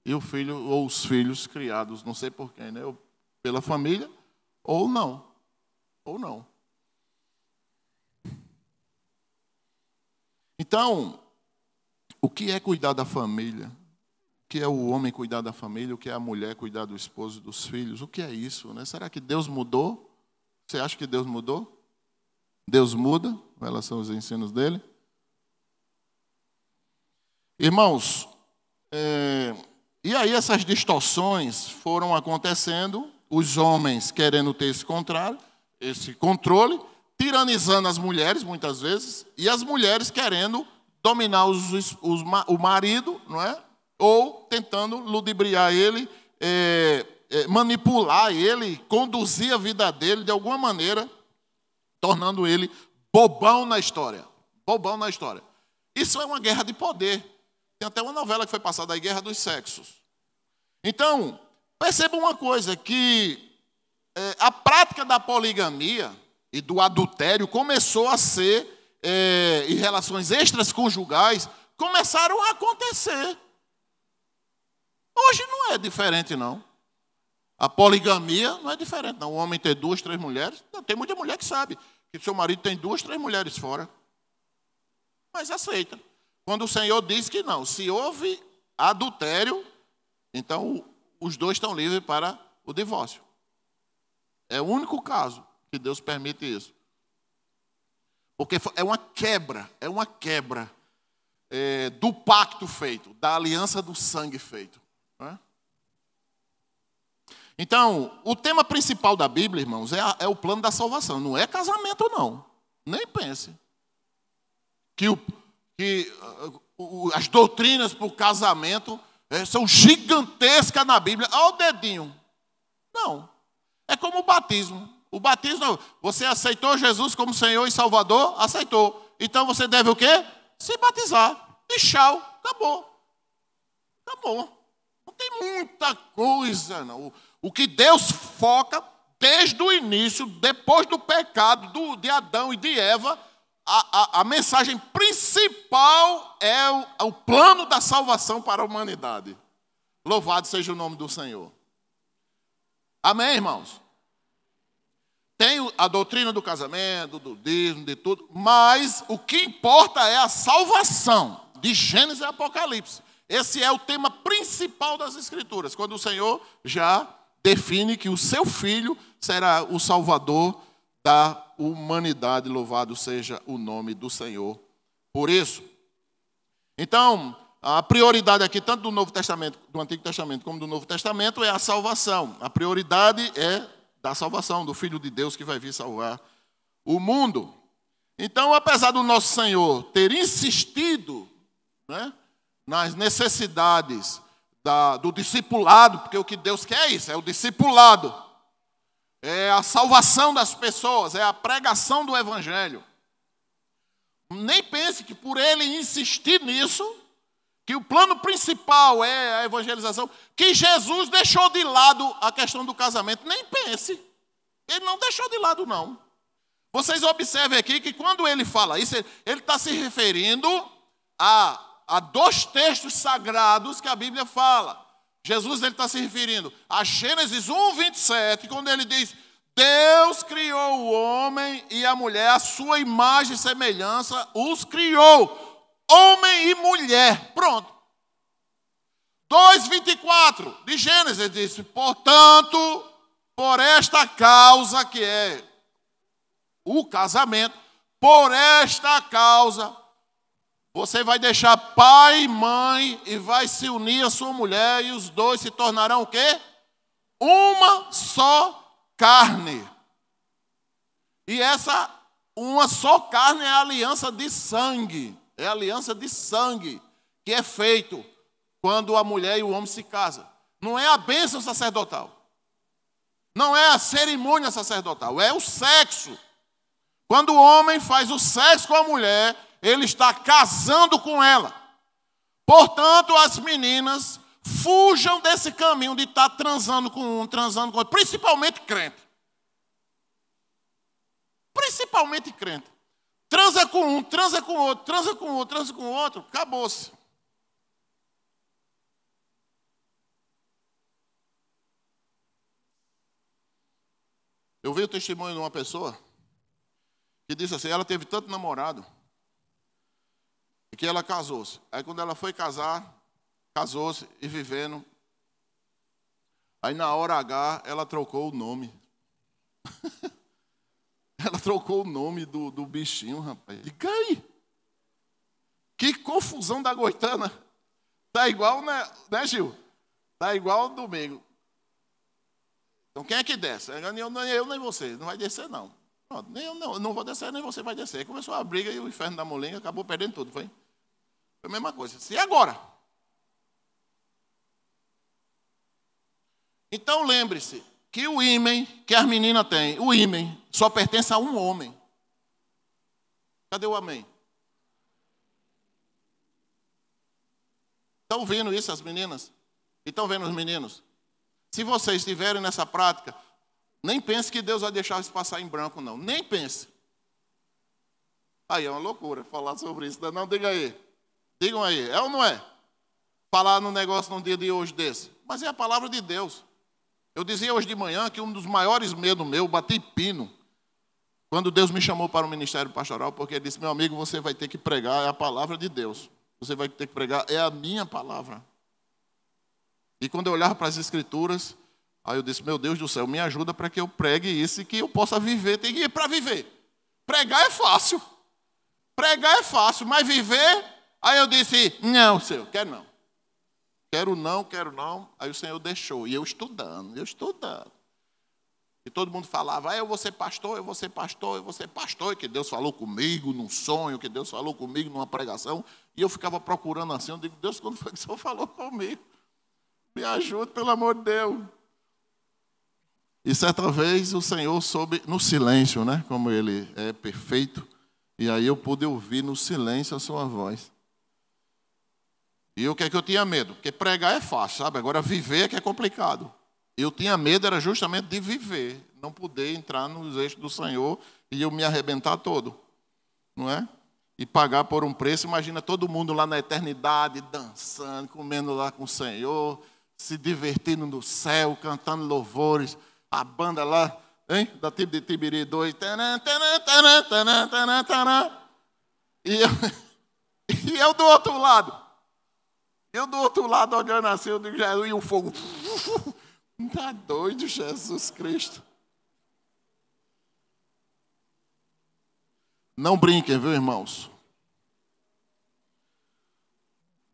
S1: E o filho, ou os filhos criados, não sei por quem, né? Pela família, ou não. Ou não. Então, o que é cuidar da família? O que é o homem cuidar da família? O que é a mulher cuidar do esposo e dos filhos? O que é isso, né? Será que Deus mudou? Você acha que Deus mudou? Deus muda em relação aos ensinos dele? Irmãos, e aí essas distorções foram acontecendo, os homens querendo ter esse controle, tiranizando as mulheres muitas vezes, e as mulheres querendo dominar o marido, não é? Ou tentando ludibriar ele, manipular ele, conduzir a vida dele de alguma maneira, tornando ele bobão na história. Bobão na história. Isso é uma guerra de poder. Tem até uma novela que foi passada, a Guerra dos Sexos. Então, perceba uma coisa, que a prática da poligamia e do adultério começou a ser, e relações extraconjugais começaram a acontecer. Hoje não é diferente, não. A poligamia não é diferente, não. O homem ter 2, 3 mulheres, não, tem muita mulher que sabe que seu marido tem 2, 3 mulheres fora. Mas aceita. Quando o Senhor diz que não, se houve adultério, então os dois estão livres para o divórcio. É o único caso que Deus permite isso. Porque é uma quebra do pacto feito, da aliança do sangue feito. Né? Então, o tema principal da Bíblia, irmãos, é o plano da salvação. Não é casamento, não. Nem pense. Que as doutrinas para o casamento são gigantescas na Bíblia. Olha o dedinho. Não. É como o batismo. O batismo, você aceitou Jesus como Senhor e Salvador? Aceitou. Então você deve o quê? Se batizar. E tchau. Acabou. Acabou. Não tem muita coisa, não. O que Deus foca desde o início, depois do pecado de Adão e de Eva, a mensagem principal é o plano da salvação para a humanidade. Louvado seja o nome do Senhor. Amém, irmãos? Tem a doutrina do casamento, do dízimo, de tudo, mas o que importa é a salvação, de Gênesis e Apocalipse. Esse é o tema principal das Escrituras, quando o Senhor já define que o seu Filho será o Salvador da humanidade, louvado seja o nome do Senhor por isso. Então, a prioridade aqui, tanto do Novo Testamento, do Antigo Testamento, como do Novo Testamento, é a salvação. A prioridade é da salvação, do Filho de Deus que vai vir salvar o mundo. Então, apesar do nosso Senhor ter insistido, né, nas necessidades do discipulado, porque o que Deus quer é isso, é o discipulado. É a salvação das pessoas, é a pregação do Evangelho. Nem pense que por ele insistir nisso, que o plano principal é a evangelização, que Jesus deixou de lado a questão do casamento. Nem pense. Ele não deixou de lado, não. Vocês observem aqui que quando ele fala isso, ele está se referindo a 2 textos sagrados que a Bíblia fala. Jesus está se referindo a Gênesis 1, 27, quando ele diz: Deus criou o homem e a mulher, a sua imagem e semelhança, os criou, homem e mulher. Pronto. 2:24 de Gênesis, ele disse: portanto, por esta causa que é o casamento, por esta causa Você vai deixar pai e mãe e vai se unir à sua mulher e os dois se tornarão o quê? Uma só carne. E essa uma só carne é a aliança de sangue. É a aliança de sangue que é feito quando a mulher e o homem se casam. Não é a bênção sacerdotal. Não é a cerimônia sacerdotal. É o sexo. Quando o homem faz o sexo com a mulher, ele está casando com ela. Portanto, as meninas fujam desse caminho de estar transando com um, transando com outro. Principalmente crente. Principalmente crente. Transa com um, transa com outro, transa com outro, transa com outro. Acabou-se. Eu vi o testemunho de uma pessoa que disse assim, ela teve tanto namorado que ela casou-se. Aí quando ela foi casar, casou-se e vivendo. Aí na hora H, ela trocou o nome. Ela trocou o nome do bichinho, rapaz. Diga aí. Que confusão da goitana. Tá igual, né, Gil? Tá igual domingo. Então quem é que desce? Eu nem você. Não vai descer, não. Pronto, nem eu não vou descer, nem você vai descer. Aí começou a briga e o inferno da molenga acabou perdendo tudo, foi? Foi a mesma coisa. E agora? Então lembre-se que o ímen que as meninas têm, o ímen, só pertence a um homem. Cadê o amém? Estão vendo isso as meninas? E estão vendo os meninos? Se vocês estiverem nessa prática, nem pense que Deus vai deixar isso passar em branco, não. Nem pense. Aí é uma loucura falar sobre isso. Não, diga aí. Digam aí, é ou não é? Falar no negócio num dia de hoje desse. Mas é a palavra de Deus. Eu dizia hoje de manhã que um dos maiores medos meu, bati pino, quando Deus me chamou para o ministério pastoral, porque ele disse, meu amigo, você vai ter que pregar, é a palavra de Deus. Você vai ter que pregar, é a minha palavra. E quando eu olhava para as escrituras, aí eu disse, meu Deus do céu, me ajuda para que eu pregue isso e que eu possa viver. Tem que ir para viver. Pregar é fácil. Pregar é fácil, mas viver... Aí eu disse, não, Senhor, quero não. Quero não. Aí o Senhor deixou. E eu estudando. E todo mundo falava, eu vou ser pastor, eu vou ser pastor, eu vou ser pastor. E que Deus falou comigo num sonho, que Deus falou comigo numa pregação. E eu ficava procurando assim, eu digo, Deus, quando foi que o Senhor falou comigo? Me ajude, pelo amor de Deus. E certa vez o Senhor soube, no silêncio, né? Como Ele é perfeito. E aí eu pude ouvir no silêncio a sua voz. E o que é que eu tinha medo? Porque pregar é fácil, sabe? Agora viver é que é complicado. Eu tinha medo, era justamente de viver. Não poder entrar nos eixos do Senhor e eu me arrebentar todo. Não é? E pagar por um preço. Imagina todo mundo lá na eternidade, dançando, comendo lá com o Senhor, se divertindo no céu, cantando louvores. A banda lá, hein? Da Tipo de Tibiri 2. E eu do outro lado. Olhando assim, eu digo, e o fogo. Está doido, Jesus Cristo. Não brinquem, viu, irmãos?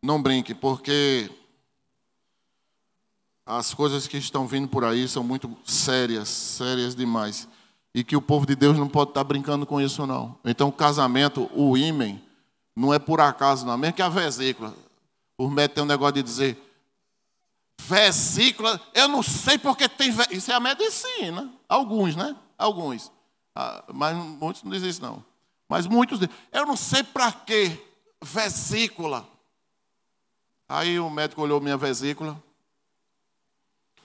S1: Não brinquem, porque as coisas que estão vindo por aí são muito sérias demais. E que o povo de Deus não pode estar brincando com isso, não. Então, o casamento, o ímen, não é por acaso, não. Mesmo que a vesícula. Os médicos têm um negócio de dizer, vesícula, eu não sei porque tem vesícula. Isso é a medicina. Alguns, né? Alguns. Mas muitos não dizem isso, não. Mas muitos dizem, eu não sei para que vesícula. Aí o médico olhou minha vesícula.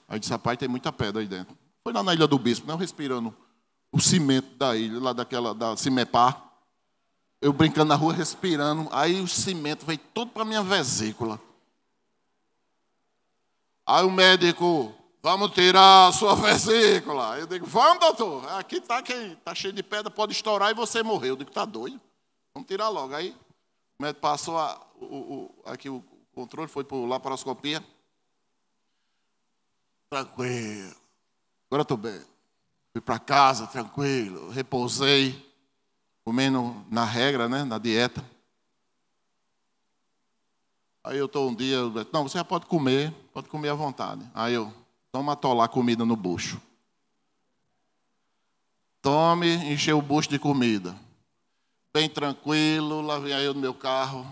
S1: Aí disse, rapaz, tem muita pedra aí dentro. Foi lá na Ilha do Bispo, não respirando o cimento da ilha, lá da Cimepar. Eu brincando na rua, respirando. Aí o cimento veio todo para a minha vesícula. Aí o médico, vamos tirar a sua vesícula. Eu digo, vamos, doutor. Aqui tá cheio de pedra, pode estourar e você morrer. Eu digo, tá doido? Vamos tirar logo. Aí o médico passou aqui o controle, foi por laparoscopia. Tranquilo. Agora estou bem. Fui para casa, tranquilo. Repousei. Comendo na regra, né, na dieta. Aí eu estou um dia, não, você já pode comer à vontade. Aí eu, toma atolar comida no bucho. Tome, encheu o bucho de comida. Bem tranquilo, lá vem aí eu no meu carro.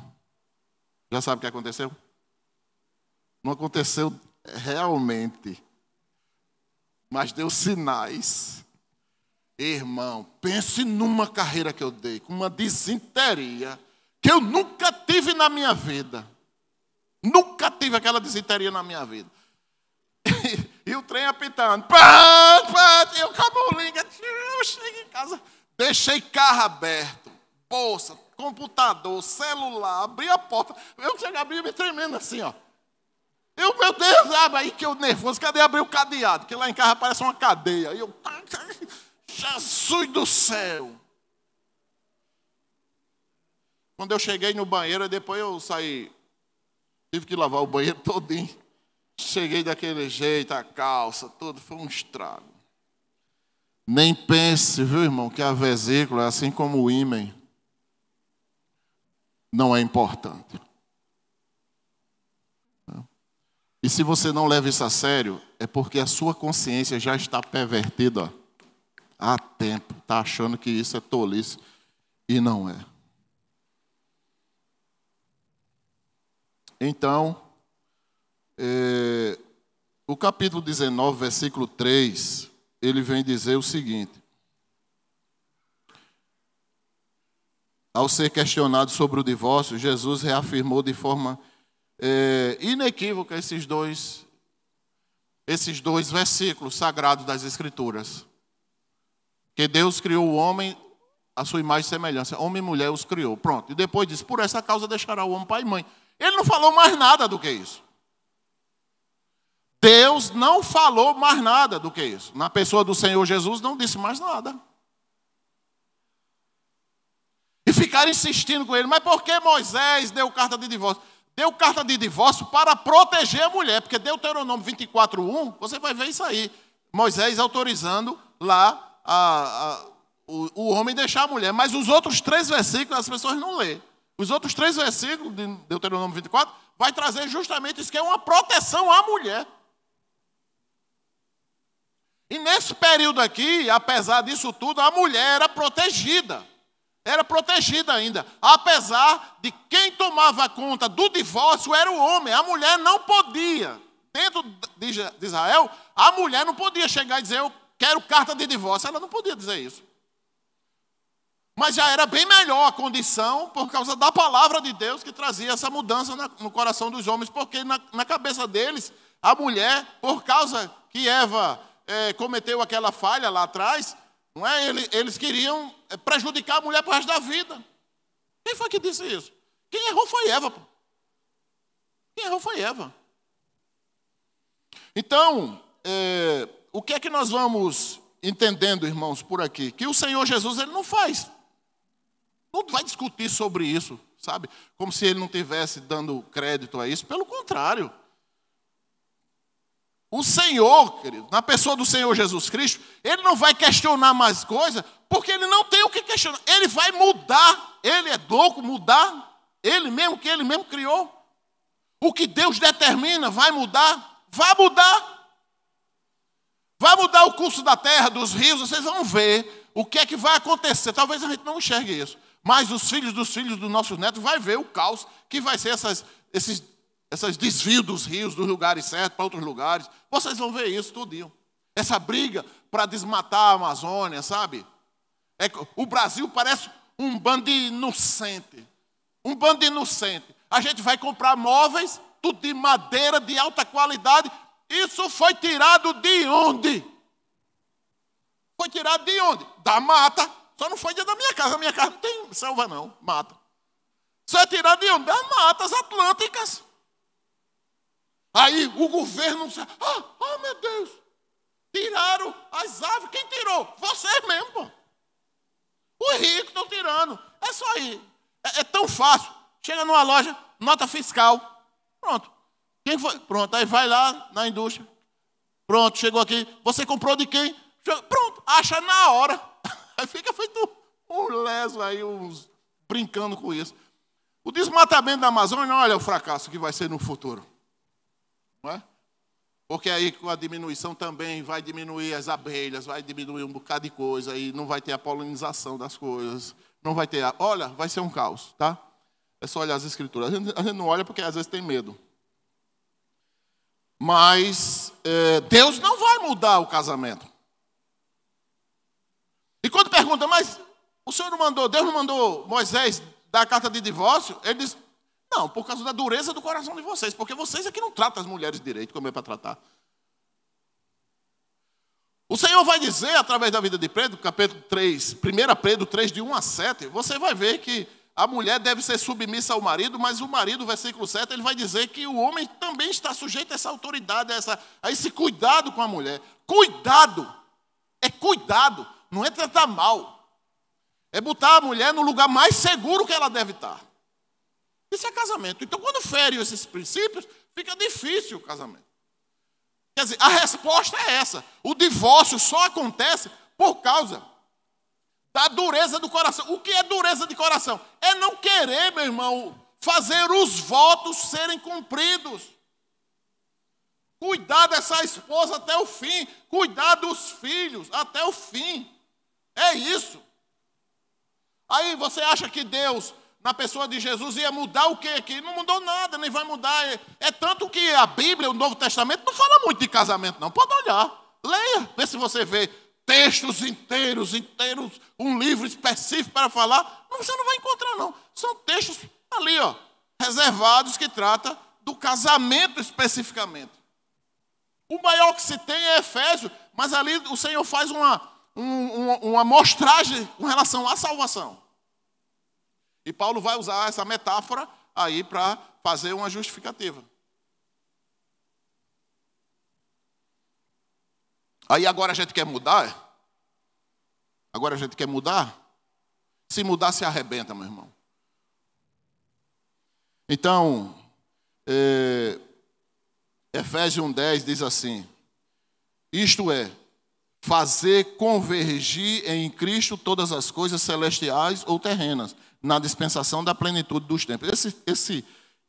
S1: Já sabe o que aconteceu? Não aconteceu realmente, mas deu sinais. Irmão, pense numa carreira que eu dei, com uma disenteria que eu nunca tive na minha vida. Nunca tive aquela disenteria na minha vida. E o trem apitando. Eu acabou liga. Cheguei em casa. Deixei carro aberto. Bolsa, computador, celular. Abri a porta. Eu cheguei a abrir me tremendo assim, ó. Eu, meu Deus, aí que eu nervoso. Cadê abrir o cadeado? Que lá em casa parece uma cadeia. E eu, Jesus do céu. Quando eu cheguei no banheiro, depois eu saí. Tive que lavar o banheiro todinho. Cheguei daquele jeito, a calça, tudo, foi um estrago. Nem pense, viu, irmão, que a vesícula, assim como o ímen, não é importante. E se você não leva isso a sério, é porque a sua consciência já está pervertida há tempo. Está achando que isso é tolice e não é. Então, o capítulo 19, versículo 3, ele vem dizer o seguinte. Ao ser questionado sobre o divórcio, Jesus reafirmou de forma inequívoca esses dois versículos sagrados das Escrituras. Que Deus criou o homem à sua imagem e semelhança. Homem e mulher os criou. Pronto. E depois diz, por essa causa deixará o homem pai e mãe. Ele não falou mais nada do que isso. Deus não falou mais nada do que isso. Na pessoa do Senhor Jesus não disse mais nada. E ficaram insistindo com ele. Mas por que Moisés deu carta de divórcio? Deu carta de divórcio para proteger a mulher. Porque Deuteronômio 24:1, você vai ver isso aí. Moisés autorizando lá o homem deixar a mulher. Mas os outros 3 versículos as pessoas não lêem. Os outros 3 versículos de Deuteronômio 24 vai trazer justamente isso, que é uma proteção à mulher. E nesse período aqui, apesar disso tudo, a mulher era protegida. Era protegida ainda. Apesar de quem tomava conta do divórcio era o homem. A mulher não podia. Dentro de Israel, a mulher não podia chegar e dizer, eu quero carta de divórcio. Ela não podia dizer isso. Mas já era bem melhor a condição por causa da palavra de Deus que trazia essa mudança no coração dos homens. Porque na cabeça deles, a mulher, por causa que Eva cometeu aquela falha lá atrás, não é? Eles queriam prejudicar a mulher para o resto da vida. Quem foi que disse isso? Quem errou foi Eva. Quem errou foi Eva. Então, o que é que nós vamos entendendo, irmãos, por aqui? Que o Senhor Jesus, ele não vai discutir sobre isso, sabe? Como se ele não estivesse dando crédito a isso. Pelo contrário. O Senhor, querido, na pessoa do Senhor Jesus Cristo, ele não vai questionar mais coisas, porque ele não tem o que questionar. Ele vai mudar. Ele é louco mudar. Ele mesmo, que ele mesmo criou. O que Deus determina vai mudar. Vai mudar. Vai mudar o curso da terra, dos rios. Vocês vão ver o que é que vai acontecer. Talvez a gente não enxergue isso. Mas os filhos dos nossos netos vai ver o caos que vai ser esses desvios dos rios, dos lugares certos para outros lugares. Vocês vão ver isso tudinho. Essa briga para desmatar a Amazônia, sabe? O Brasil parece um bando de inocente. Um bando de inocente. A gente vai comprar móveis, tudo de madeira, de alta qualidade. Isso foi tirado de onde? Foi tirado de onde? Da mata. Só não foi da minha casa. A minha casa não tem selva, não. Mata. Isso é tirado de onde? Das matas atlânticas. Aí o governo... Oh, meu Deus. Tiraram as árvores. Quem tirou? Vocês mesmo, pô. Os ricos estão tirando. É só ir. É tão fácil. Chega numa loja, nota fiscal. Pronto. Quem foi? Pronto. Aí vai lá na indústria. Pronto, chegou aqui. Você comprou de quem? Pronto. Acha na hora. Aí fica feito um leso aí, brincando com isso. O desmatamento da Amazônia, olha o fracasso que vai ser no futuro. Não é? Porque aí com a diminuição também vai diminuir as abelhas, vai diminuir um bocado de coisa, e não vai ter a polinização das coisas, não vai ter olha, vai ser um caos, tá? É só olhar as escrituras. A gente não olha porque às vezes tem medo. Mas Deus não vai mudar o casamento. E quando pergunta, mas o Senhor não mandou, Deus não mandou Moisés dar a carta de divórcio? Ele diz, não, por causa da dureza do coração de vocês, porque vocês é que não tratam as mulheres direito, como é para tratar. O Senhor vai dizer, através da vida de Pedro, capítulo 3, 1 Pedro 3, de 1 a 7, você vai ver que a mulher deve ser submissa ao marido, mas o marido, versículo 7, ele vai dizer que o homem também está sujeito a essa autoridade, a esse cuidado com a mulher. Cuidado, é cuidado, não é tratar mal. É botar a mulher no lugar mais seguro que ela deve estar. Isso é casamento. Então, quando fere esses princípios, fica difícil o casamento. Quer dizer, a resposta é essa. O divórcio só acontece por causa da dureza do coração. O que é dureza de coração? É não querer, meu irmão, fazer os votos serem cumpridos. Cuidar dessa esposa até o fim. Cuidar dos filhos até o fim. É isso. Aí você acha que Deus, na pessoa de Jesus, ia mudar o quê? Que não mudou nada, nem vai mudar. É tanto que a Bíblia, o Novo Testamento, não fala muito de casamento, não. Pode olhar. Leia, vê se você vê textos inteiros, um livro específico para falar. Não, você não vai encontrar, não. São textos ali, ó, reservados que tratam do casamento especificamente. O maior que se tem é Efésios, mas ali o Senhor faz uma amostragem com relação à salvação. E Paulo vai usar essa metáfora aí para fazer uma justificativa. Aí agora a gente quer mudar? Agora a gente quer mudar? Se mudar, se arrebenta, meu irmão. Então, Efésios 1:10 diz assim, isto é, fazer convergir em Cristo todas as coisas celestiais ou terrenas, na dispensação da plenitude dos tempos.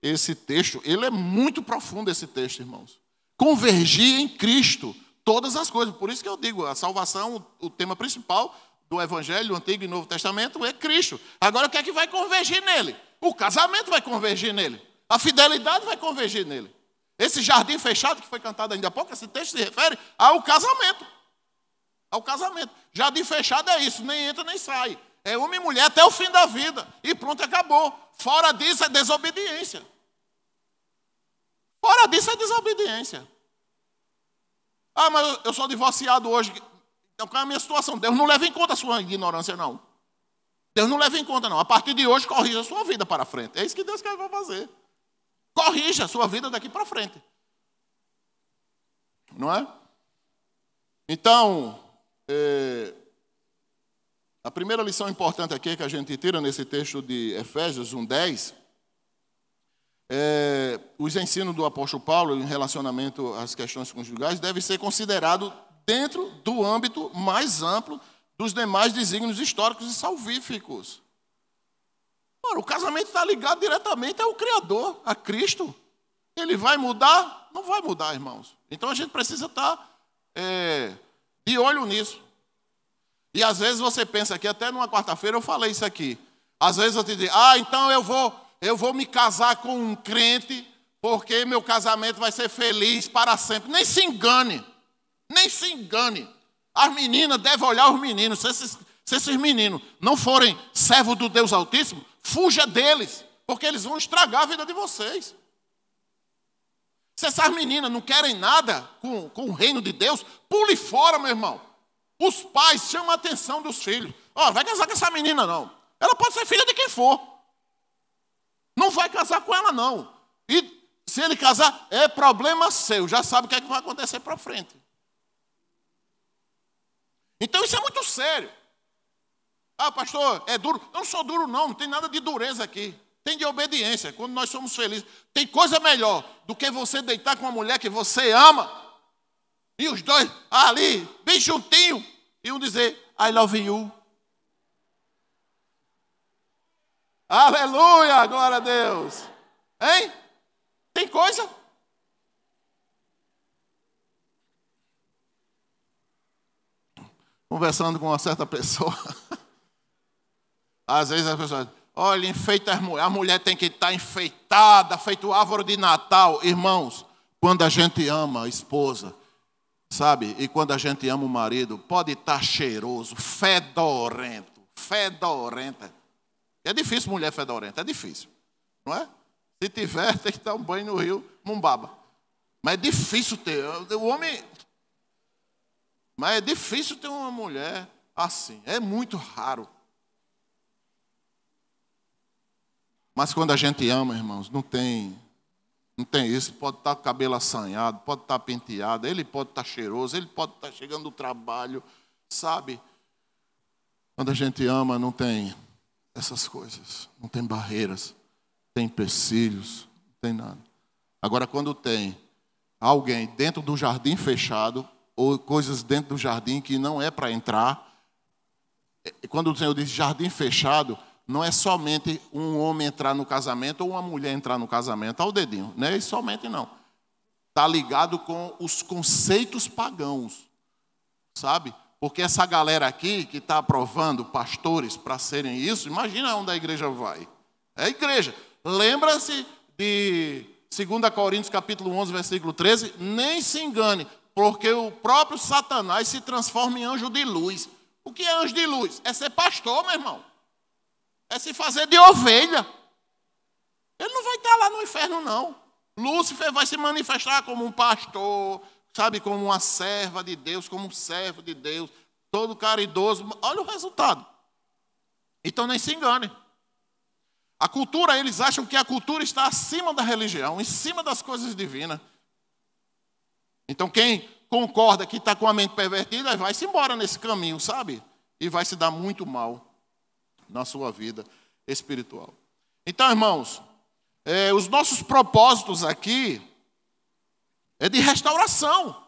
S1: Esse texto, ele é muito profundo, esse texto, irmãos. Convergir em Cristo todas as coisas. Por isso que eu digo, a salvação, o tema principal do Evangelho, do Antigo e Novo Testamento, é Cristo. Agora, o que é que vai convergir nele? O casamento vai convergir nele. A fidelidade vai convergir nele. Esse jardim fechado, que foi cantado ainda há pouco, esse texto se refere ao casamento. Ao casamento. Jardim fechado é isso, nem entra nem sai. É homem e mulher até o fim da vida. E pronto, acabou. Fora disso é desobediência. Fora disso é desobediência. Ah, mas eu sou divorciado hoje. Então, qual é a minha situação? Deus não leva em conta a sua ignorância, não. Deus não leva em conta, não. A partir de hoje, corrija a sua vida para frente. É isso que Deus quer fazer. Corrija a sua vida daqui para frente. Não é? Então, a primeira lição importante aqui que a gente tira nesse texto de Efésios 1:10 os ensinos do apóstolo Paulo em relacionamento às questões conjugais devem ser considerados dentro do âmbito mais amplo dos demais desígnios históricos e salvíficos. Ora, o casamento está ligado diretamente ao Criador, a Cristo. Ele vai mudar? Não vai mudar, irmãos. Então a gente precisa estar de olho nisso. E às vezes você pensa que até numa quarta-feira eu falei isso aqui. Às vezes eu te digo, então eu vou me casar com um crente porque meu casamento vai ser feliz para sempre. Nem se engane. Nem se engane. As meninas devem olhar os meninos. Se esses meninos não forem servos do Deus Altíssimo, fuja deles, porque eles vão estragar a vida de vocês. Se essas meninas não querem nada com o reino de Deus, pule fora, meu irmão. Os pais chamam a atenção dos filhos. Vai casar com essa menina, não. Ela pode ser filha de quem for. Não vai casar com ela, não. E se ele casar, é problema seu. Já sabe o que é que vai acontecer para frente. Então isso é muito sério. Pastor, é duro. Eu não sou duro, não. Não tem nada de dureza aqui. Tem de obediência. Quando nós somos felizes. Tem coisa melhor do que você deitar com uma mulher que você ama. E os dois ali, bem juntinho. E um dizer, I love you. Aleluia, glória a Deus. Hein? Tem coisa? Conversando com uma certa pessoa, às vezes a pessoa diz, olha, enfeita a mulher tem que estar enfeitada, feito árvore de Natal. Irmãos, quando a gente ama a esposa, sabe, e quando a gente ama o marido, pode estar cheiroso, fedorento, fedorenta. É difícil mulher fedorenta, é difícil, não é? Se tiver, tem que dar um banho no rio Mumbaba. Mas é difícil ter, o homem... Mas é difícil ter uma mulher assim, é muito raro. Mas quando a gente ama, irmãos, não tem isso. Pode estar com o cabelo assanhado, pode estar penteado, ele pode estar cheiroso, ele pode estar chegando do trabalho, sabe? Quando a gente ama, não tem essas coisas, não tem barreiras, tem empecilhos, não tem nada. Agora, quando tem alguém dentro do jardim fechado, ou coisas dentro do jardim que não é para entrar, quando o Senhor diz jardim fechado, não é somente um homem entrar no casamento ou uma mulher entrar no casamento, ao dedinho, não é somente não. Está ligado com os conceitos pagãos, sabe? Porque essa galera aqui que está aprovando pastores para serem isso, imagina onde a igreja vai. É a igreja. Lembra-se de 2 Coríntios capítulo 11, versículo 13? Nem se engane, porque o próprio Satanás se transforma em anjo de luz. O que é anjo de luz? É ser pastor, meu irmão. É se fazer de ovelha. Ele não vai estar lá no inferno, não. Lúcifer vai se manifestar como um pastor, sabe, como uma serva de Deus, como um servo de Deus, todo caridoso. Olha o resultado. Então nem se engane. A cultura, eles acham que a cultura está acima da religião, em cima das coisas divinas. Então quem concorda que está com a mente pervertida, vai-se embora nesse caminho, sabe? E vai se dar muito mal na sua vida espiritual. Então, irmãos, os nossos propósitos aqui é de restauração.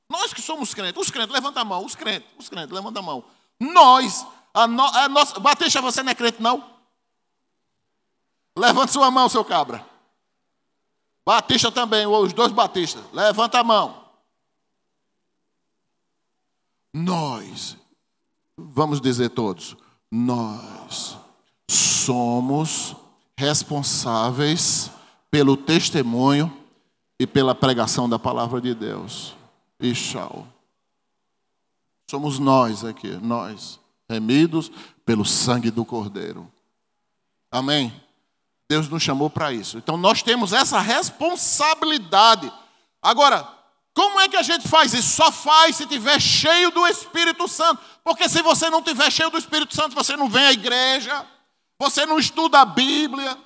S1: Nós que somos crentes, os crentes, levanta a mão, os crentes, levanta a mão. A nossa, Batista, você não é crente, não? Levanta sua mão, seu cabra. Batista também, os dois batistas, levanta a mão. Nós, vamos dizer todos, nós somos responsáveis pelo testemunho e pela pregação da palavra de Deus. E tchau. Somos nós aqui, nós, remidos pelo sangue do Cordeiro. Amém? Deus nos chamou para isso. Então nós temos essa responsabilidade. Agora, como é que a gente faz isso? Só faz se estiver cheio do Espírito Santo. Porque se você não estiver cheio do Espírito Santo, você não vem à igreja, você não estuda a Bíblia,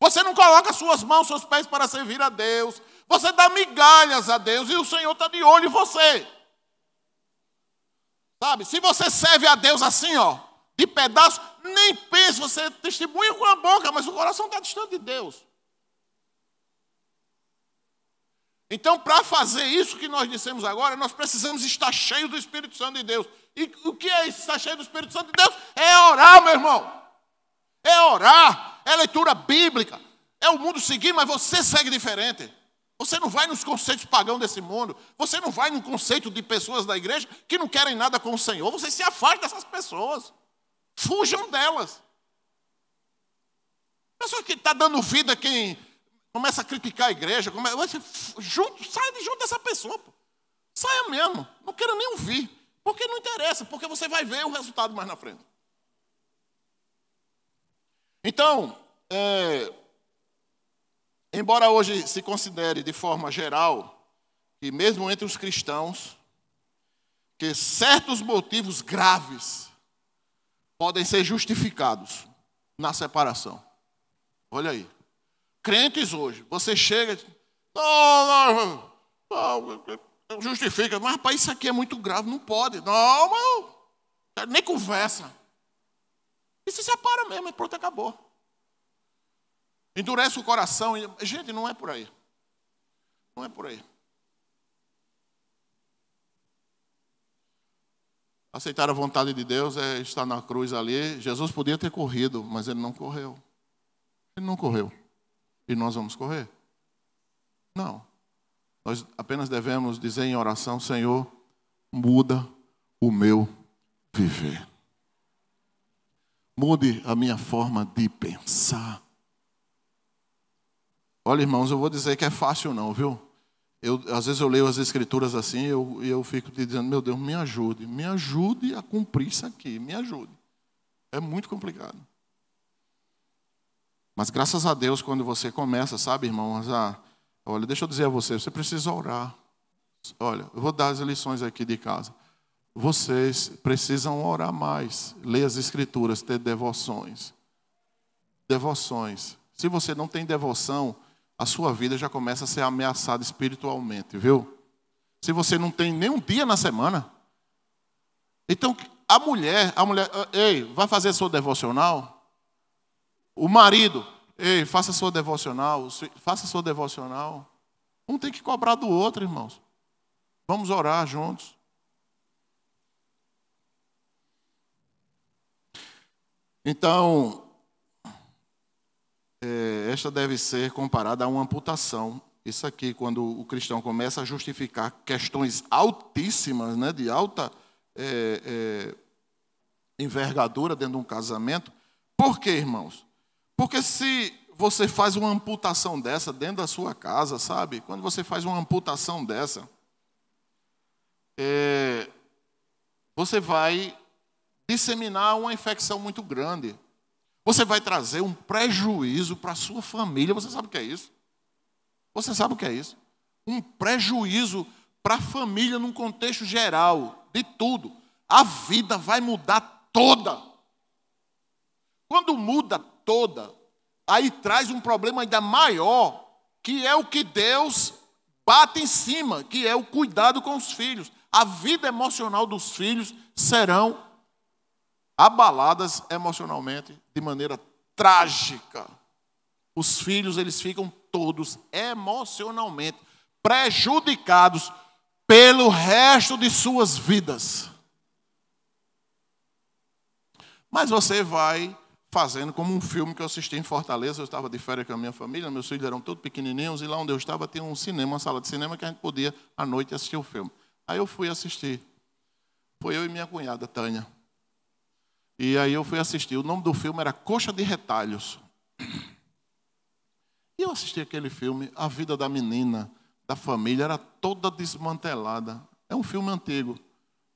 S1: você não coloca suas mãos, seus pés para servir a Deus, você dá migalhas a Deus e o Senhor está de olho em você. Sabe, se você serve a Deus assim, ó, de pedaço, nem pense, você testemunha com a boca, mas o coração está distante de Deus. Então, para fazer isso que nós dissemos agora, nós precisamos estar cheios do Espírito Santo de Deus. E o que é estar cheio do Espírito Santo de Deus? É orar, meu irmão. É orar, é leitura bíblica. É o mundo seguir, mas você segue diferente. Você não vai nos conceitos pagãos desse mundo. Você não vai no conceito de pessoas da igreja que não querem nada com o Senhor. Você se afasta dessas pessoas. Fujam delas. Pessoa que está dando vida a quem começa a criticar a igreja, sai de junto dessa pessoa. Pô. Saia mesmo. Não quero nem ouvir. Porque não interessa, porque você vai ver o resultado mais na frente. Então, embora hoje se considere de forma geral, que mesmo entre os cristãos, que certos motivos graves podem ser justificados na separação. Olha aí. Crentes hoje, você chega não, justifica, mas rapaz, isso aqui é muito grave, não pode. Não, nem conversa. E se separa mesmo, e pronto, acabou. Endurece o coração. Gente, não é por aí. Não é por aí. Aceitar a vontade de Deus é estar na cruz ali. Jesus podia ter corrido, mas ele não correu. Ele não correu. E nós vamos correr? Não. Nós apenas devemos dizer em oração: Senhor, muda o meu viver. Mude a minha forma de pensar. Olha, irmãos, eu vou dizer que é fácil não, viu? Às vezes eu leio as escrituras assim e eu fico te dizendo: meu Deus, me ajude a cumprir isso aqui, me ajude. É muito complicado. Mas graças a Deus, quando você começa, sabe, irmãos, olha, deixa eu dizer a você precisa orar. Olha, eu vou dar as lições aqui de casa. Vocês precisam orar mais, ler as escrituras, ter devoções. Devoções. Se você não tem devoção, a sua vida já começa a ser ameaçada espiritualmente, viu? Se você não tem nem um dia na semana. Então, a mulher, ei, vai fazer sua devocional? O marido, ei, faça sua devocional. Um tem que cobrar do outro, irmãos. Vamos orar juntos. Então, esta deve ser comparada a uma amputação. Isso aqui, quando o cristão começa a justificar questões altíssimas, né, de alta envergadura dentro de um casamento. Por quê, irmãos? Porque se você faz uma amputação dessa dentro da sua casa, sabe? Quando você faz uma amputação dessa, você vai disseminar uma infecção muito grande. Você vai trazer um prejuízo para a sua família. Você sabe o que é isso? Você sabe o que é isso? Um prejuízo para a família num contexto geral, de tudo. A vida vai mudar toda. Quando muda toda, aí traz um problema ainda maior, que é o que Deus bate em cima, que é o cuidado com os filhos. A vida emocional dos filhos serão abaladas emocionalmente de maneira trágica. Os filhos, eles ficam todos emocionalmente prejudicados pelo resto de suas vidas. Mas você vai fazendo como um filme que eu assisti em Fortaleza. Eu estava de férias com a minha família, meus filhos eram todos pequenininhos, e lá onde eu estava tinha um cinema, uma sala de cinema que a gente podia, à noite, assistir o filme. Aí eu fui assistir. Foi eu e minha cunhada, Tânia. E aí eu fui assistir. O nome do filme era Coxa de Retalhos. E eu assisti aquele filme, a vida da menina, da família, era toda desmantelada. É um filme antigo,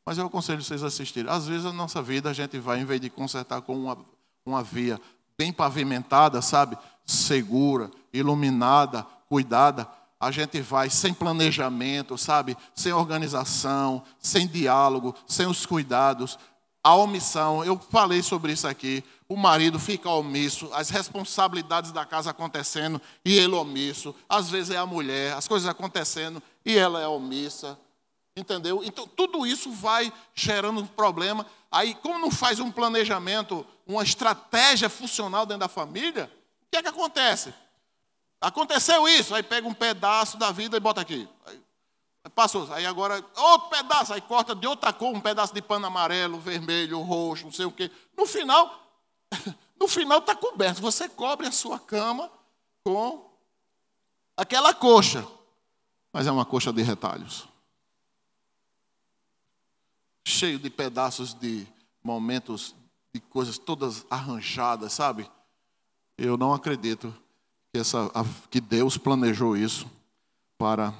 S1: mas eu aconselho vocês a assistirem. Às vezes a nossa vida a gente vai, em vez de consertar com uma via bem pavimentada, sabe? Segura, iluminada, cuidada, a gente vai sem planejamento, sabe? Sem organização, sem diálogo, sem os cuidados. A omissão, eu falei sobre isso aqui. O marido fica omisso, as responsabilidades da casa acontecendo e ele omisso. Às vezes é a mulher, as coisas acontecendo e ela é omissa. Entendeu? Então, tudo isso vai gerando um problema. Aí, como não faz um planejamento, uma estratégia funcional dentro da família, o que é que acontece? Aconteceu isso, aí pega um pedaço da vida e bota aqui. Passou, aí agora outro pedaço, aí corta de outra cor, um pedaço de pano amarelo, vermelho, roxo, não sei o quê. No final está coberto. Você cobre a sua cama com aquela coxa, mas é uma coxa de retalhos. Cheio de pedaços de momentos, de coisas todas arranjadas, sabe? Eu não acredito que Deus planejou isso para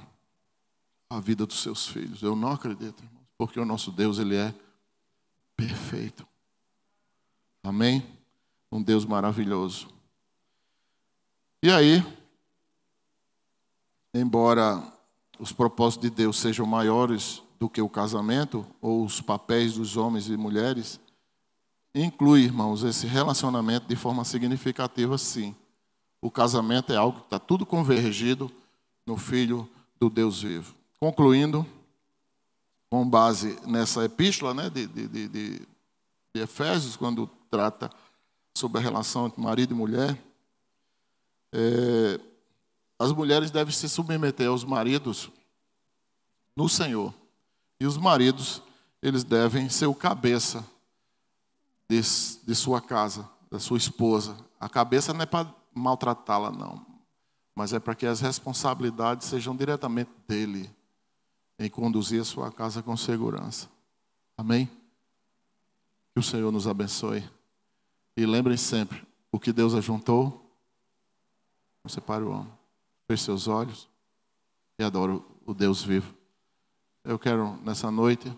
S1: a vida dos seus filhos. Eu não acredito, irmãos, porque o nosso Deus, ele é perfeito. Amém? Um Deus maravilhoso. E aí, embora os propósitos de Deus sejam maiores do que o casamento, ou os papéis dos homens e mulheres, inclui, irmãos, esse relacionamento de forma significativa, sim. O casamento é algo que está tudo convergido no Filho do Deus vivo. Concluindo, com base nessa epístola, né, de Efésios, quando trata sobre a relação entre marido e mulher, as mulheres devem se submeter aos maridos no Senhor. E os maridos, eles devem ser o cabeça de sua casa, da sua esposa. A cabeça não é para maltratá-la, não, mas é para que as responsabilidades sejam diretamente dele em conduzir a sua casa com segurança. Amém? Que o Senhor nos abençoe. E lembrem sempre, o que Deus ajuntou, não separe o homem. Feche seus olhos e adore o Deus vivo. Eu quero, nessa noite,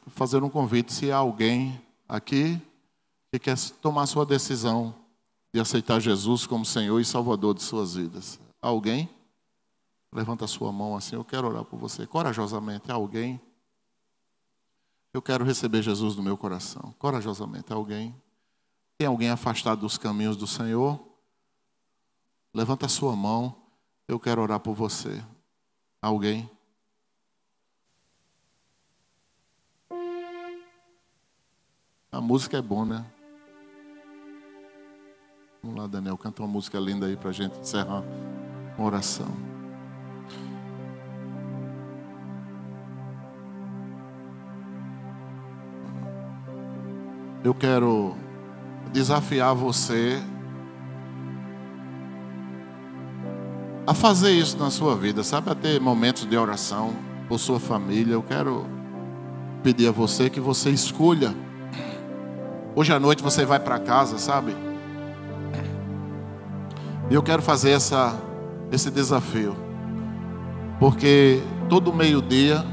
S1: fazer um convite. Se há alguém aqui que quer tomar sua decisão de aceitar Jesus como Senhor e Salvador de suas vidas. Alguém? Levanta a sua mão assim, eu quero orar por você. Corajosamente, alguém? Eu quero receber Jesus no meu coração. Corajosamente, alguém? Tem alguém afastado dos caminhos do Senhor? Levanta a sua mão, eu quero orar por você. Alguém? A música é boa, né? Vamos lá, Daniel, canta uma música linda aí para a gente encerrar uma oração. Eu quero desafiar você a fazer isso na sua vida, sabe? A ter momentos de oração por sua família. Eu quero pedir a você que você escolha. Hoje à noite você vai para casa, sabe? E eu quero fazer esse desafio. Porque todo meio-dia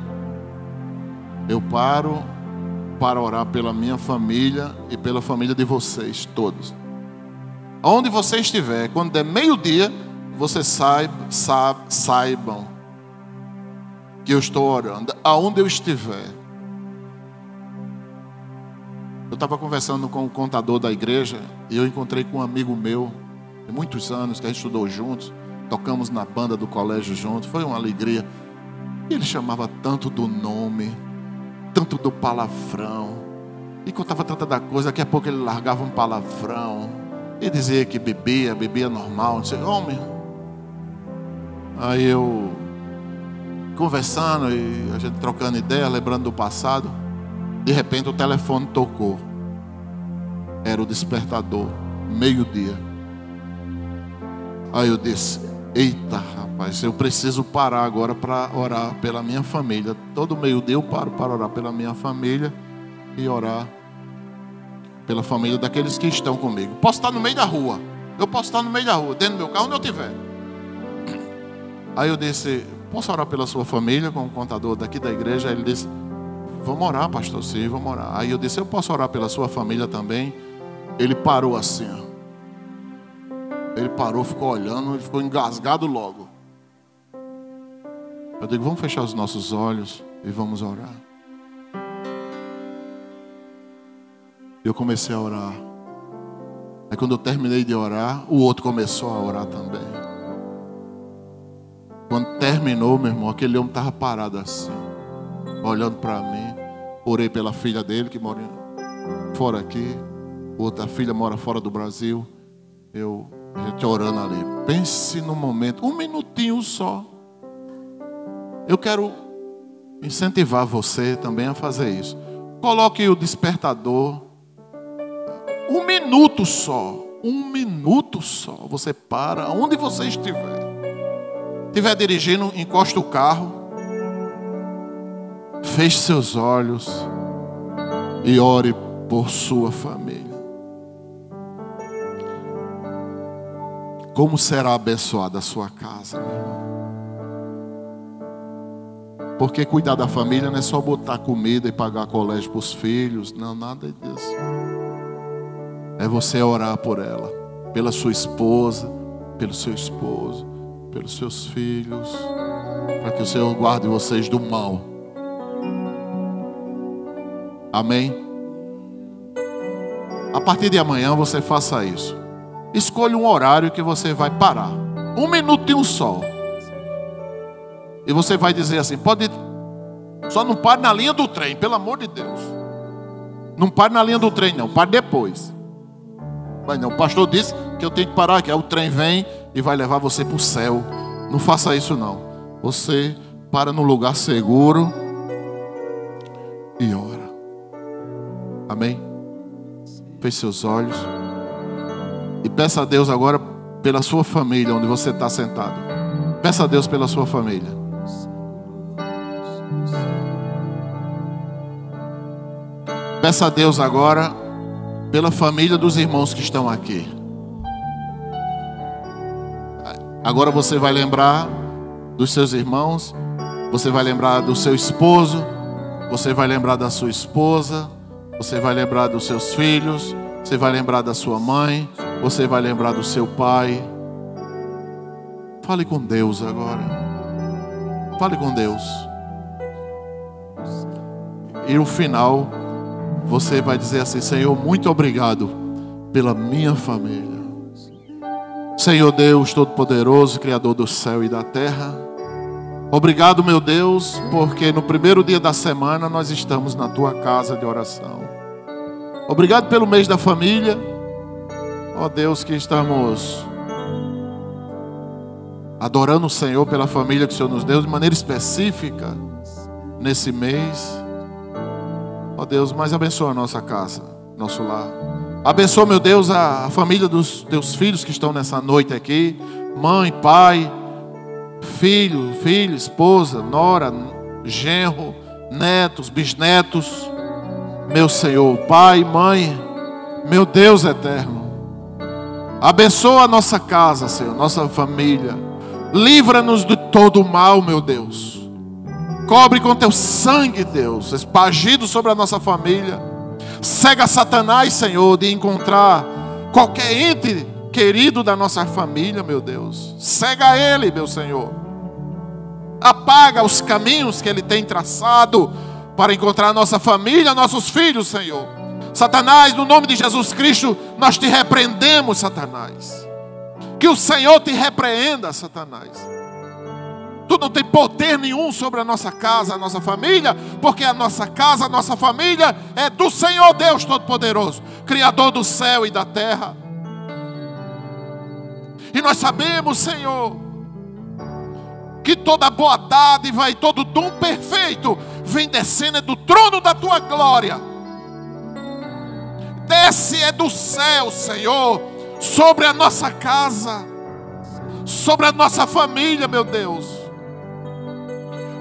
S1: eu paro para orar pela minha família e pela família de vocês todos. Onde você estiver, quando der meio-dia, vocês saibam que eu estou orando, aonde eu estiver. Eu estava conversando com o contador da igreja e eu encontrei com um amigo meu, de muitos anos, que a gente estudou juntos, tocamos na banda do colégio juntos, foi uma alegria. E ele chamava tanto do nome, tanto do palavrão, e contava tanta da coisa, daqui a pouco ele largava um palavrão, e dizia que bebia normal, não sei, homem. Aí eu, conversando, e a gente trocando ideia, lembrando do passado, de repente o telefone tocou, era o despertador, meio-dia. Aí eu disse, eita rapaz, eu preciso parar agora para orar pela minha família. Todo meio-dia eu paro para orar pela minha família e orar pela família daqueles que estão comigo. Posso estar no meio da rua, dentro do meu carro, onde eu estiver. Aí eu disse, posso orar pela sua família, com o contador daqui da igreja? Aí ele disse, vamos orar, pastor, sim, vamos orar. Aí eu disse, eu posso orar pela sua família também? Ele parou assim, ó. Ele parou, ficou olhando, ele ficou engasgado logo. Eu digo, vamos fechar os nossos olhos e vamos orar. Eu comecei a orar. Aí quando eu terminei de orar, o outro começou a orar também. Quando terminou, meu irmão, aquele homem estava parado assim, olhando para mim. Orei pela filha dele, que mora fora aqui. Outra filha mora fora do Brasil. A gente orando ali. Pense no momento, um minutinho só. Eu quero incentivar você também a fazer isso. Coloque o despertador. Um minuto só. Você para, onde você estiver dirigindo, encosta o carro. Feche seus olhos e ore por sua família. Como será abençoada a sua casa, meu irmão? Porque cuidar da família não é só botar comida e pagar colégio para os filhos. Não, nada disso. É você orar por ela, pela sua esposa, pelo seu esposo, pelos seus filhos, para que o Senhor guarde vocês do mal. Amém? A partir de amanhã você faça isso. Escolha um horário que você vai parar. Um minutinho só. E você vai dizer assim, só não pare na linha do trem, pelo amor de Deus. Não pare na linha do trem não, pare depois. Mas não, o pastor disse que eu tenho que parar aqui. Aí o trem vem e vai levar você para o céu. Não faça isso não. Você para num lugar seguro e ora. Amém? Feche seus olhos e peça a Deus agora pela sua família, onde você está sentado. Peça a Deus pela sua família. Peça a Deus agora pela família dos irmãos que estão aqui. Agora você vai lembrar dos seus irmãos, você vai lembrar do seu esposo, você vai lembrar da sua esposa, você vai lembrar dos seus filhos, você vai lembrar da sua mãe, você vai lembrar do seu pai. Fale com Deus agora. Fale com Deus. E no final, você vai dizer assim: Senhor, muito obrigado pela minha família. Senhor Deus Todo-Poderoso, Criador do céu e da terra. Obrigado, meu Deus, porque no primeiro dia da semana nós estamos na tua casa de oração. Obrigado pelo mês da família. Ó Deus, que estamos adorando o Senhor pela família que o Senhor nos deu de maneira específica nesse mês. Ó Deus, mas abençoa a nossa casa, nosso lar. Abençoa, meu Deus, a família dos teus filhos que estão nessa noite aqui. Mãe, pai, filho, esposa, nora, genro, netos, bisnetos. Meu Senhor, pai, mãe, meu Deus eterno. Abençoa a nossa casa, Senhor, nossa família. Livra-nos de todo o mal, meu Deus. Cobre com teu sangue, Deus, espargido sobre a nossa família. Cega Satanás, Senhor, de encontrar qualquer ente querido da nossa família, meu Deus. Cega ele, meu Senhor. Apaga os caminhos que ele tem traçado para encontrar nossa família, nossos filhos, Senhor. Satanás, no nome de Jesus Cristo, nós te repreendemos, Satanás. Que o Senhor te repreenda, Satanás. Tu não tem poder nenhum sobre a nossa casa, a nossa família, porque a nossa casa, a nossa família é do Senhor Deus Todo-Poderoso, Criador do céu e da terra. E nós sabemos, Senhor, que toda boa dádiva e todo dom perfeito vem descendo do trono da tua glória. Desce é do céu, Senhor, sobre a nossa casa, sobre a nossa família, meu Deus.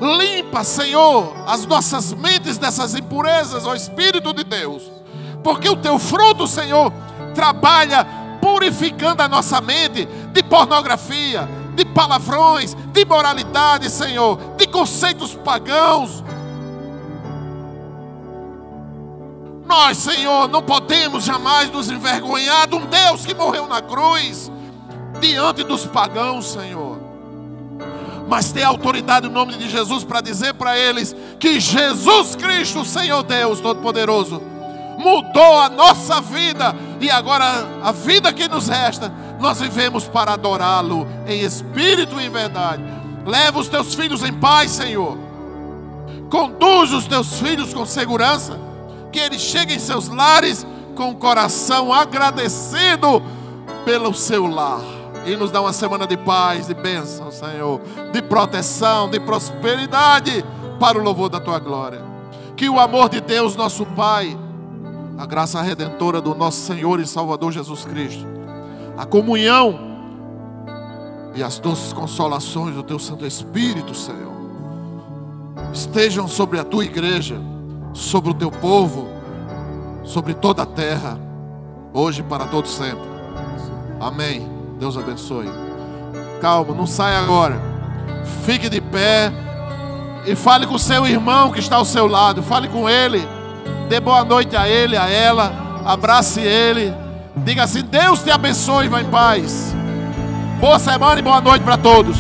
S1: Limpa, Senhor, as nossas mentes dessas impurezas, ó Espírito de Deus. Porque o teu fruto, Senhor, trabalha purificando a nossa mente de pornografia, de palavrões, de imoralidade, Senhor, de conceitos pagãos. Nós, Senhor, não podemos jamais nos envergonhar de um Deus que morreu na cruz diante dos pagãos, Senhor. Mas tem autoridade no nome de Jesus para dizer para eles que Jesus Cristo, Senhor Deus Todo-Poderoso, mudou a nossa vida. E agora a vida que nos resta, nós vivemos para adorá-lo em espírito e em verdade. Leva os teus filhos em paz, Senhor. Conduz os teus filhos com segurança. Que eles cheguem em seus lares com o coração agradecido pelo seu lar. E nos dá uma semana de paz, de bênção, Senhor, de proteção, de prosperidade, para o louvor da tua glória. Que o amor de Deus, nosso Pai, a graça redentora do nosso Senhor e Salvador Jesus Cristo, a comunhão e as doces consolações do teu Santo Espírito, Senhor, estejam sobre a tua igreja, sobre o teu povo, sobre toda a terra, hoje e para todo sempre. Amém. Deus abençoe. Calma, não saia agora. Fique de pé e fale com o seu irmão que está ao seu lado. Fale com ele. Dê boa noite a ele, a ela. Abrace ele. Diga assim: Deus te abençoe e vá em paz. Boa semana e boa noite para todos.